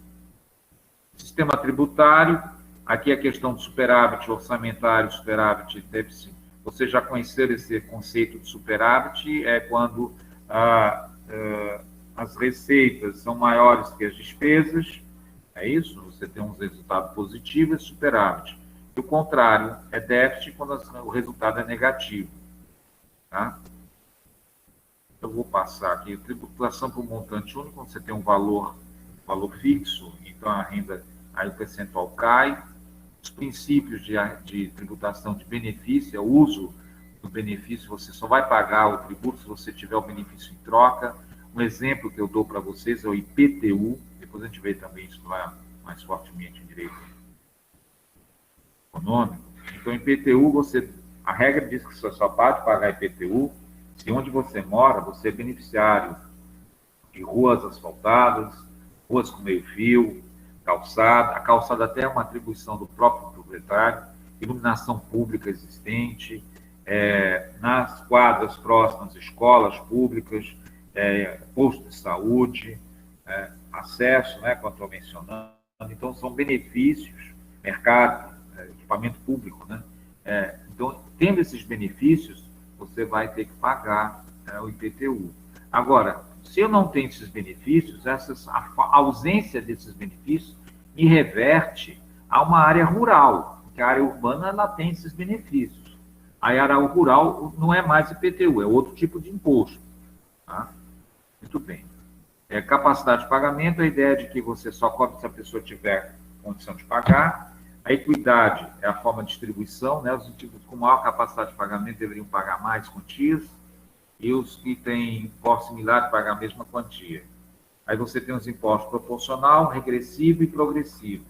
Sistema tributário, aqui a questão do superávit orçamentário, superávit déficit. Vocês já conheceram esse conceito de superávit? É quando as receitas são maiores que as despesas, é isso? Você tem um resultado positivo, é superávit. E o contrário, é déficit quando o resultado é negativo. Tá? Eu vou passar aqui, tributação por montante único, quando você tem um valor fixo, então a renda, aí o percentual cai. Os princípios de tributação de benefício, o uso do benefício, você só vai pagar o tributo se você tiver o benefício em troca. Um exemplo que eu dou para vocês é o IPTU, depois a gente vê também isso lá mais fortemente em direito econômico. Então, IPTU, a regra diz que você só pode pagar IPTU se onde você mora, você é beneficiário de ruas asfaltadas, ruas com meio-fio, calçada. A calçada até é uma atribuição do próprio proprietário, iluminação pública existente, nas quadras próximas, escolas públicas, posto de saúde, acesso, né, como eu estou mencionando. Então, são benefícios, mercado, equipamento público, né? Então, tendo esses benefícios, você vai ter que pagar o IPTU. Agora, se eu não tenho esses benefícios, a ausência desses benefícios me reverte a uma área rural, porque a área urbana ela tem esses benefícios. A área rural não é mais IPTU, é outro tipo de imposto. Tá? Muito bem. Capacidade de pagamento, a ideia é de que você só cobra se a pessoa tiver condição de pagar. A equidade é a forma de distribuição, né? Os indivíduos com maior capacidade de pagamento deveriam pagar mais quantias, e os que têm imposto similar pagar a mesma quantia. Aí você tem os impostos proporcional, regressivo e progressivo.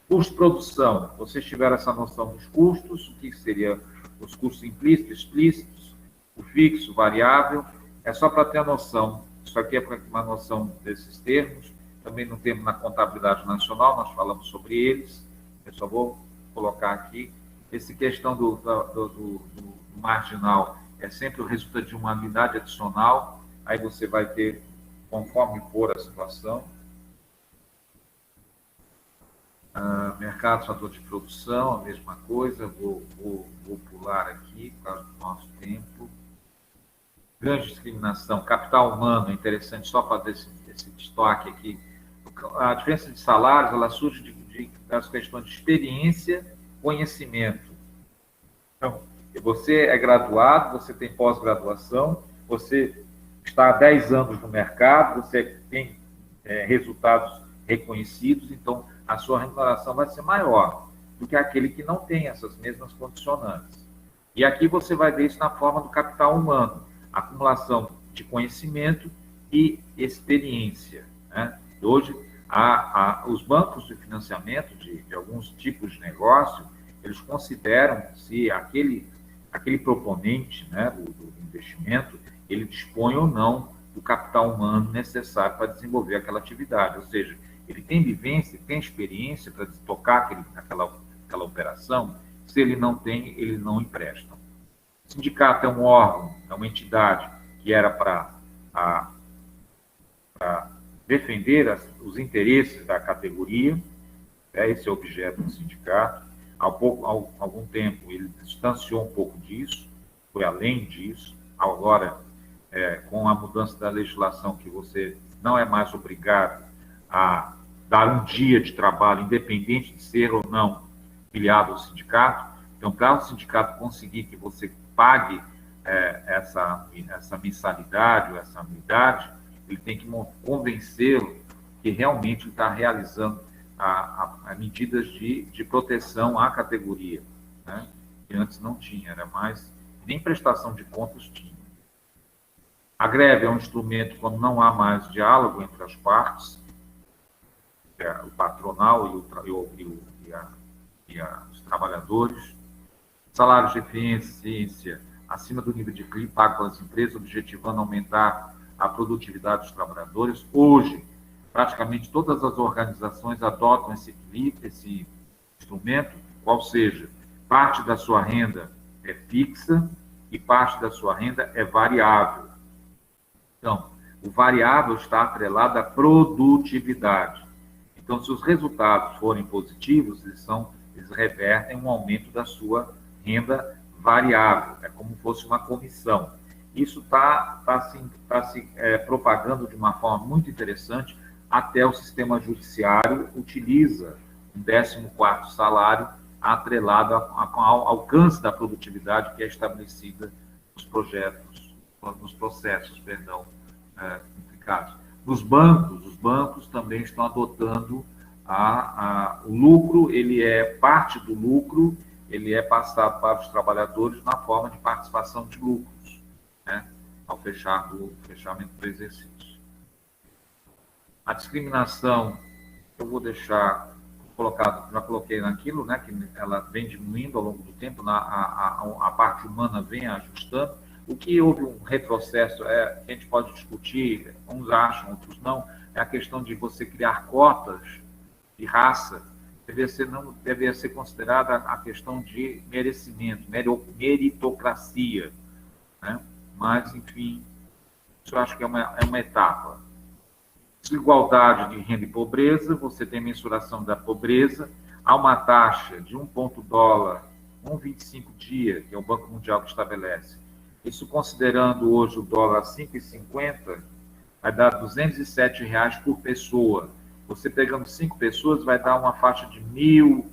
Custo de produção, vocês tiveram essa noção dos custos, o que seria os custos implícitos, explícitos, o fixo, variável, é só para ter a noção. Isso aqui é para ter uma noção desses termos, também não temos na contabilidade nacional, nós falamos sobre eles, eu só vou colocar aqui. Essa questão do marginal é sempre o resultado de uma unidade adicional, aí você vai ter, conforme for a situação. Mercado, fator de produção, a mesma coisa, vou pular aqui, por causa do nosso tempo. Grande discriminação, capital humano, é interessante só fazer esse destaque aqui. A diferença de salários, ela surge das questões de experiência, conhecimento. Então, você é graduado, você tem pós-graduação, você está há 10 anos no mercado, você tem resultados reconhecidos, então a sua remuneração vai ser maior do que aquele que não tem essas mesmas condicionantes. E aqui você vai ver isso na forma do capital humano, acumulação de conhecimento e experiência. Né? Hoje, os bancos de financiamento de alguns tipos de negócio, eles consideram se aquele proponente, né, do investimento, ele dispõe ou não do capital humano necessário para desenvolver aquela atividade, ou seja, ele tem vivência, tem experiência para tocar aquela operação. Se ele não tem, ele não empresta. O sindicato é um órgão, é uma entidade que era para defender os interesses da categoria, esse é o objeto do sindicato. Há algum tempo ele distanciou um pouco disso, foi além disso. Agora, com a mudança da legislação, que você não é mais obrigado a dar um dia de trabalho, independente de ser ou não filiado ao sindicato. Então, para o sindicato conseguir que você pague essa mensalidade ou essa anuidade, ele tem que convencê-lo que realmente ele está realizando medidas de proteção à categoria, né? Que antes não tinha, era mais, nem prestação de contas tinha. A greve é um instrumento quando não há mais diálogo entre as partes, o patronal e os trabalhadores. Salários de eficiência acima do nível de CLI pago pelas empresas, objetivando aumentar a produtividade dos trabalhadores. Hoje, praticamente todas as organizações adotam esse instrumento, qual seja, parte da sua renda é fixa e parte da sua renda é variável. Então, o variável está atrelado à produtividade. Então, se os resultados forem positivos, eles revertem um aumento da sua renda variável, é como se fosse uma comissão. Isso está se propagando de uma forma muito interessante, até o sistema judiciário utiliza um 14º salário atrelado ao alcance da produtividade que é estabelecida nos processos implicados. Nos bancos, os bancos também estão adotando o lucro, ele é parte do lucro, ele é passado para os trabalhadores na forma de participação de lucros, né, ao fechamento do exercício. A discriminação, eu vou deixar colocado, já coloquei naquilo, né, que ela vem diminuindo ao longo do tempo, a parte humana vem ajustando. O que houve um retrocesso, que a gente pode discutir, uns acham, outros não, é a questão de você criar cotas de raça, deveria ser considerada a questão de merecimento, meritocracia, né? Mas, enfim, isso eu acho que é uma etapa. desigualdade de renda e pobreza, você tem mensuração da pobreza, há uma taxa de 1,00 1,25 dia, que é o Banco Mundial que estabelece. Isso considerando hoje o dólar a 5,50, vai dar R$ 207 por pessoa. Você pegando 5 pessoas, vai dar uma faixa de 1.000,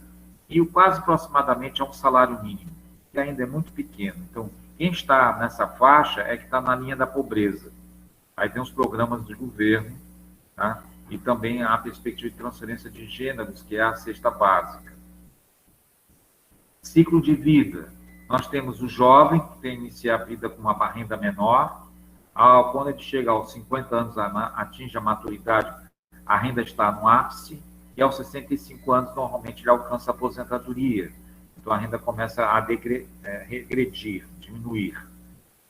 e quase aproximadamente a um salário mínimo, que ainda é muito pequeno. Então, quem está nessa faixa é que está na linha da pobreza. Aí tem os programas do governo, tá? E também a perspectiva de transferência de gêneros, que é a cesta básica. Ciclo de vida. Nós temos o jovem, que tem que iniciar a vida com uma renda menor. Quando ele chega aos 50 anos, atinge a maturidade, a renda está no ápice, e aos 65 anos, normalmente, ele alcança a aposentadoria. Então, a renda começa a regredir, diminuir,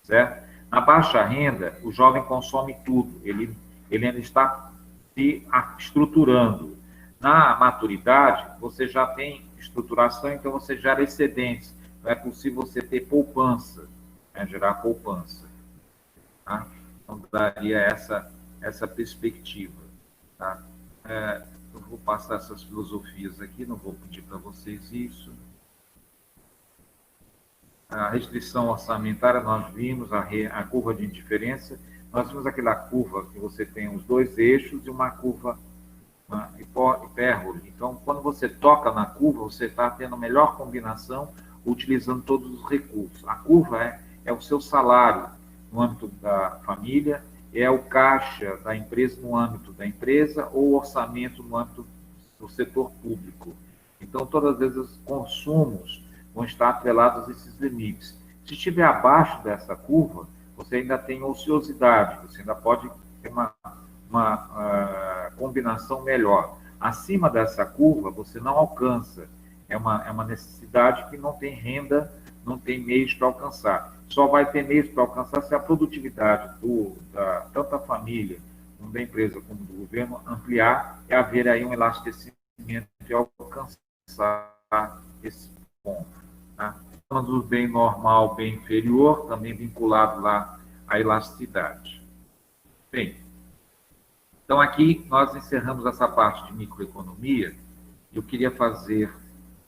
certo? Na baixa renda, o jovem consome tudo, ele ainda está se estruturando. Na maturidade, você já tem estruturação, então você gera excedentes. Então, é possível você ter poupança, né? Gerar poupança. Tá? Então, daria essa perspectiva. Tá? Eu vou passar essas filosofias aqui, não vou pedir para vocês isso. A restrição orçamentária, nós vimos a curva de indiferença, nós vimos aquela curva que você tem os dois eixos e uma curva hipérbole. Então, quando você toca na curva, você está tendo a melhor combinação utilizando todos os recursos. A curva é o seu salário no âmbito da família, é o caixa da empresa no âmbito da empresa ou o orçamento no âmbito do setor público. Então, todas as vezes, os consumos vão estar atrelados a esses limites. Se estiver abaixo dessa curva, você ainda tem ociosidade, você ainda pode ter uma combinação melhor. Acima dessa curva, você não alcança. É uma necessidade que não tem renda, não tem meios para alcançar. Só vai ter meios para alcançar se a produtividade tanto da família, como da empresa, como do governo, ampliar e haver aí um elastecimento de alcançar esse ponto. Tá? Falando do bem normal, bem inferior, também vinculado lá à elasticidade. Bem, então aqui nós encerramos essa parte de microeconomia. Eu queria fazer,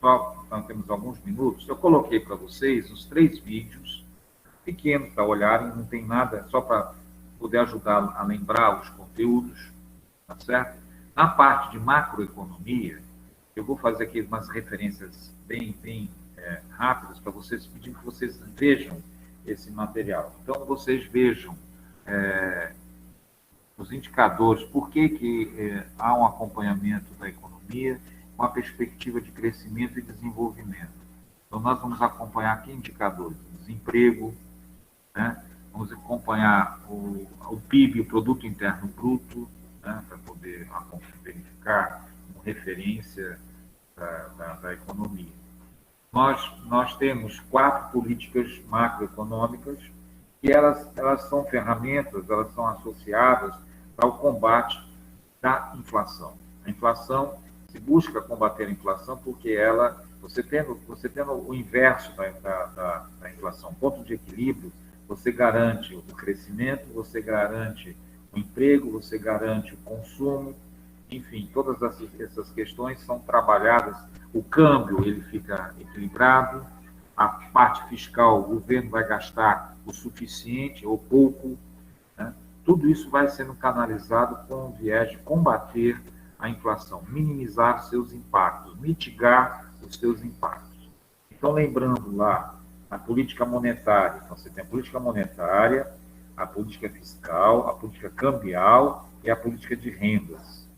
nós temos alguns minutos, eu coloquei para vocês os 3 vídeos, pequenos para olharem, não tem nada, só para poder ajudar a lembrar os conteúdos, tá certo? Na parte de macroeconomia, eu vou fazer aqui umas referências bem rápidas para vocês, pedindo que vocês vejam esse material. Então, vocês vejam os indicadores, por que há um acompanhamento da economia com a perspectiva de crescimento e desenvolvimento. Então, nós vamos acompanhar que indicadores? O desemprego, né? Vamos acompanhar o PIB, o Produto Interno Bruto, né? Para poder verificar uma referência da economia. Nós temos 4 políticas macroeconômicas e elas são ferramentas, elas são associadas para o combate da inflação. A inflação, se busca combater a inflação porque você tendo o inverso da inflação, ponto de equilíbrio, você garante o crescimento, você garante o emprego, você garante o consumo, enfim, todas essas questões são trabalhadas, o câmbio ele fica equilibrado, a parte fiscal, o governo vai gastar o suficiente ou pouco, né? Tudo isso vai sendo canalizado com o viés de combater a inflação, minimizar os seus impactos, mitigar os seus impactos. Então, lembrando lá, a política monetária, então você tem a política monetária, a política fiscal, a política cambial e a política de rendas.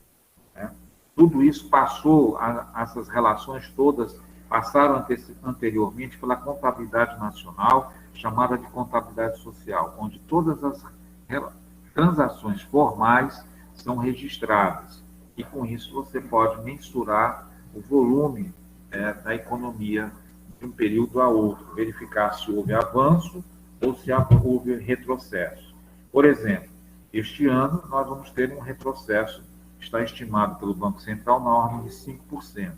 Né? Tudo isso passou, essas relações todas passaram anteriormente pela contabilidade nacional, chamada de contabilidade social, onde todas as transações formais são registradas. E com isso você pode mensurar o volume da economia de um período a outro, verificar se houve avanço ou se houve retrocesso. Por exemplo, este ano nós vamos ter um retrocesso, está estimado pelo Banco Central na ordem de 5%.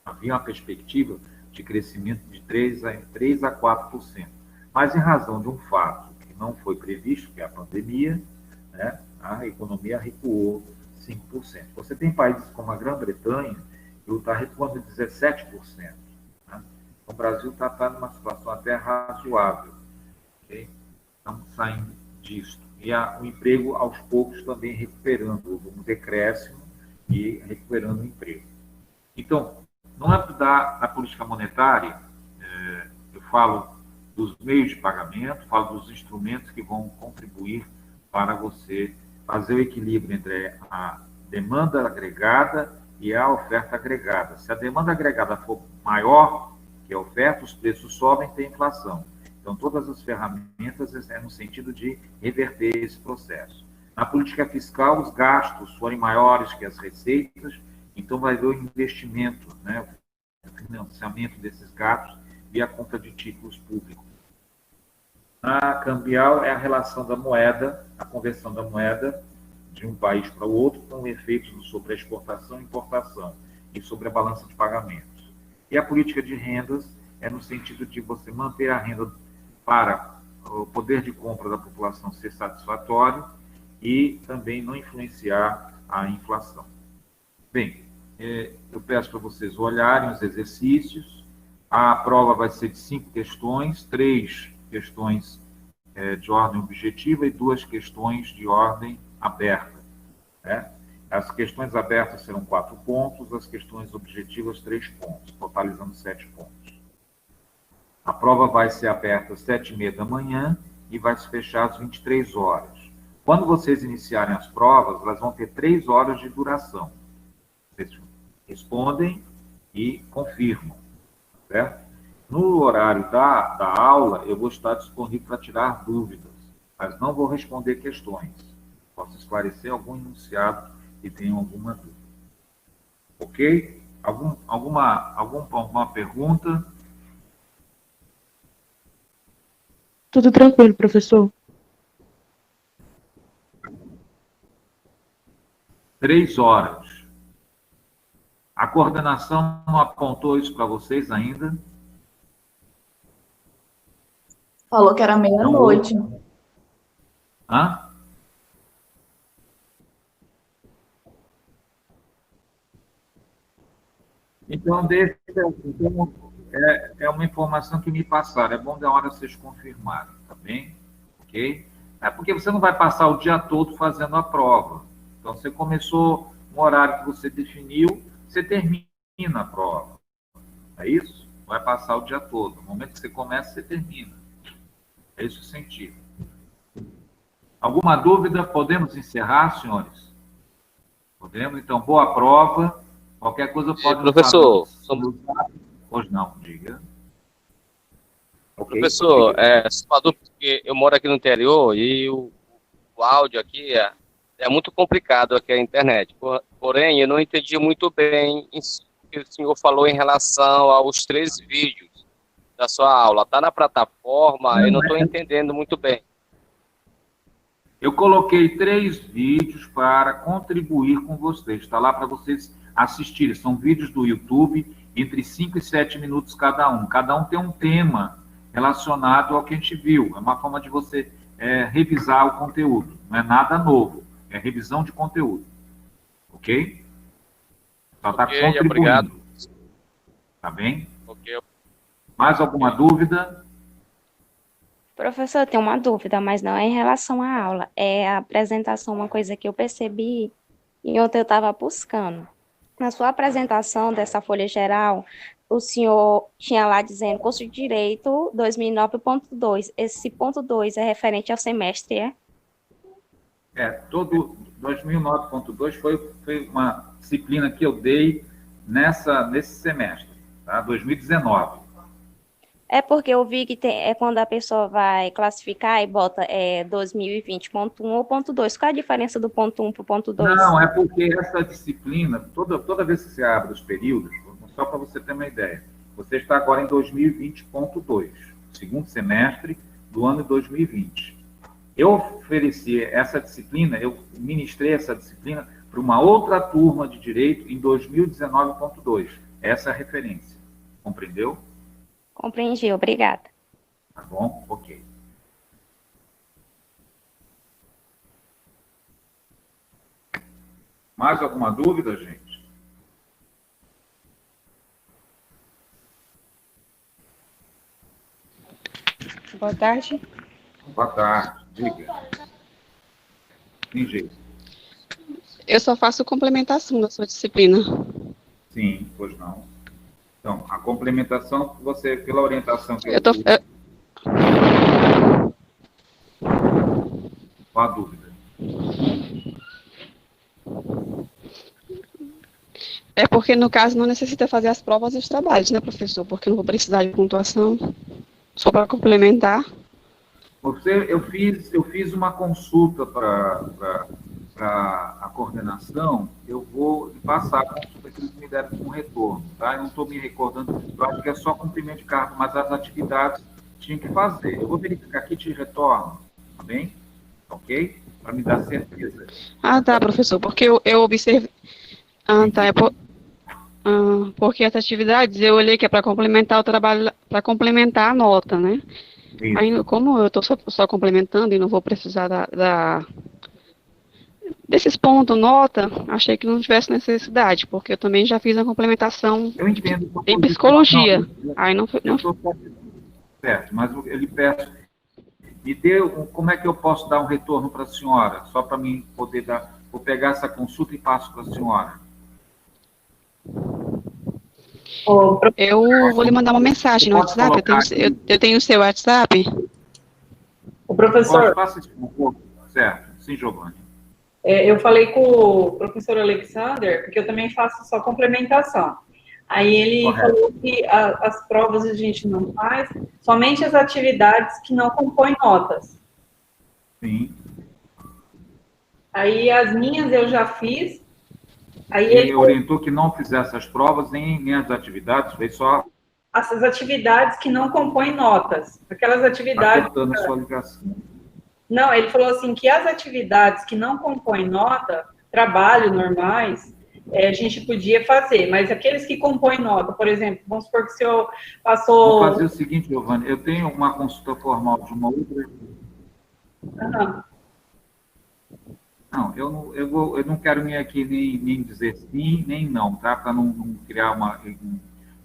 Havia uma perspectiva de crescimento de 3 a 4%. Mas em razão de um fato que não foi previsto, que é a pandemia, né, a economia recuou 5%. Você tem países como a Grã-Bretanha, que está recuando 17%. Né? O Brasil está numa situação até razoável. Okay? Estamos saindo disso. E o emprego, aos poucos, também recuperando. Houve um decréscimo e recuperando o emprego. Então, no âmbito da política monetária, eu falo dos meios de pagamento, falo dos instrumentos que vão contribuir para você fazer o equilíbrio entre a demanda agregada e a oferta agregada. Se a demanda agregada for maior que a oferta, os preços sobem, tem inflação. Então, todas as ferramentas é no sentido de reverter esse processo. Na política fiscal, os gastos forem maiores que as receitas, então vai haver o investimento, né, o financiamento desses gastos via compra de títulos públicos. Na cambial é a relação da moeda, a conversão da moeda de um país para o outro, com efeitos sobre a exportação e importação e sobre a balança de pagamentos. E a política de rendas é no sentido de você manter a renda para o poder de compra da população ser satisfatório e também não influenciar a inflação. Bem, eu peço para vocês olharem os exercícios. A prova vai ser de 5 questões, 3 questões de ordem objetiva e 2 questões de ordem aberta. Né? As questões abertas serão 4 pontos, as questões objetivas 3 pontos, totalizando 7 pontos. A prova vai ser aberta às 7h30 da manhã e vai se fechar às 23 horas. Quando vocês iniciarem as provas, elas vão ter 3 horas de duração. Vocês respondem e confirmam, certo? No horário da aula, eu vou estar disponível para tirar dúvidas, mas não vou responder questões. Posso esclarecer algum enunciado que tenham alguma dúvida. Ok? Alguma pergunta? Tudo tranquilo, professor. 3 horas. A coordenação não apontou isso para vocês ainda? Falou que era meia-noite. Hã? Então, é uma informação que me passaram. É bom da hora vocês confirmarem, tá bem? Ok? É porque você não vai passar o dia todo fazendo a prova. Então, você começou um horário que você definiu, você termina a prova. É isso? Vai passar o dia todo. No momento que você começa, você termina. É esse o sentido. Alguma dúvida? Podemos encerrar, senhores? Podemos? Então, boa prova. Qualquer coisa pode... Professor, Hoje não, diga. Professor, só uma dúvida, porque eu moro aqui no interior e o áudio aqui é muito complicado aqui a internet. Porém, eu não entendi muito bem o que o senhor falou em relação aos 3 vídeos da sua aula. Está na plataforma? Eu não estou entendendo muito bem. Eu coloquei 3 vídeos para contribuir com vocês. Está lá para vocês assistirem. São vídeos do YouTube, entre 5 e 7 minutos cada um. Cada um tem um tema relacionado ao que a gente viu. É uma forma de você revisar o conteúdo. Não é nada novo. É revisão de conteúdo. Ok? Só está contribuindo. Obrigado. Tá bem? Ok. Mais alguma dúvida? Professor, eu tenho uma dúvida, mas não é em relação à aula. É a apresentação, uma coisa que eu percebi e ontem eu estava buscando. Na sua apresentação dessa folha geral, o senhor tinha lá dizendo curso de Direito 2009.2. Esse ponto 2 é referente ao semestre, é? Todo 2009.2 foi uma disciplina que eu dei nesse semestre, tá? 2019. É porque eu vi que quando a pessoa vai classificar e bota 2020.1 ou ponto 2. Qual a diferença do ponto 1 para o ponto 2? Não, é porque essa disciplina, toda vez que você abre os períodos, só para você ter uma ideia, você está agora em 2020.2, segundo semestre do ano de 2020. Eu ofereci essa disciplina, eu ministrei essa disciplina para uma outra turma de Direito em 2019.2. Essa é a referência. Compreendeu? Compreendi, obrigada. Tá bom? Ok. Mais alguma dúvida, gente? Boa tarde. Boa tarde. Diga. Tem jeito. Eu só faço complementação da sua disciplina. Sim, pois não. Então, a complementação, você, pela orientação que Eu tô, Qual a dúvida? É porque, no caso, não necessita fazer as provas e os trabalhos, né, professor? Porque eu não vou precisar de pontuação, só para complementar. Eu fiz uma consulta para a coordenação, eu vou passar a consulta que eles me deram com retorno, tá? Eu não estou me recordando, eu acho que é só cumprimento de cargo, mas as atividades tinha que fazer. Eu vou verificar aqui e te retorno, tá bem? Ok? Para me dar certeza. Ah, tá, professor, porque eu observei... Ah, tá, porque as atividades, eu olhei que é para complementar o trabalho, para complementar a nota, né? Isso. Aí, como eu estou só complementando e não vou precisar desses pontos, nota, achei que não tivesse necessidade, porque eu também já fiz a complementação Eu entendo. em psicologia. Não, Aí não eu estou certo, mas eu lhe peço, como é que eu posso dar um retorno para a senhora? Só para mim poder dar, vou pegar essa consulta e passo para a senhora. Eu vou lhe mandar uma mensagem no WhatsApp. Eu tenho o seu WhatsApp. O professor, Faça isso, por favor. Certo. Sim, Giovanni. eu falei com o professor Alexander, porque eu também faço só complementação. Aí ele Correto. falou que as provas a gente não faz, somente as atividades que não compõem notas. Sim. Aí as minhas eu já fiz. Aí Ele orientou que não fizesse as provas nem as atividades, foi só essas atividades que não compõem notas. Aquelas atividades... cortando a sua ligação. Não, ele falou assim que as atividades que não compõem nota, trabalho normais, a gente podia fazer, mas aqueles que compõem nota, por exemplo, vamos supor que o senhor passou... Vou fazer o seguinte, Giovanni, eu tenho uma consulta formal de uma outra... Uhum. Não, eu não quero nem aqui nem dizer sim, nem não, tá? Para não criar uma...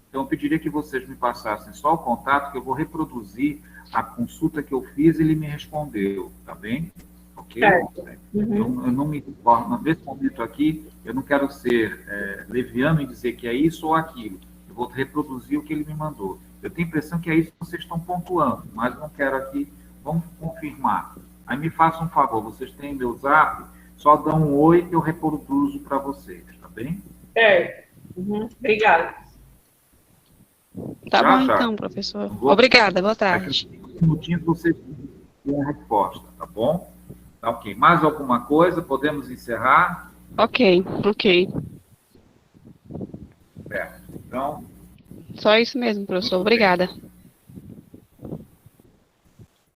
Então, eu pediria que vocês me passassem só o contato, que eu vou reproduzir a consulta que eu fiz e ele me respondeu, tá bem? Ok? Uhum. Eu não me informo, nesse momento aqui, eu não quero ser leviano em dizer que é isso ou aquilo. Eu vou reproduzir o que ele me mandou. Eu tenho a impressão que é isso que vocês estão pontuando, mas não quero aqui, vamos confirmar. Aí me façam um favor, vocês têm meu zap, só dão um oi que eu reproduzo para vocês, tá bem? Certo. Uhum. Obrigada. Tá bom, então, professor. Obrigada, boa tarde. Daqui a 5 minutinhos vocês têm a resposta, tá bom? Tá, ok. Mais alguma coisa? Podemos encerrar? Ok. Certo. Então... Só isso mesmo, professor. Obrigada.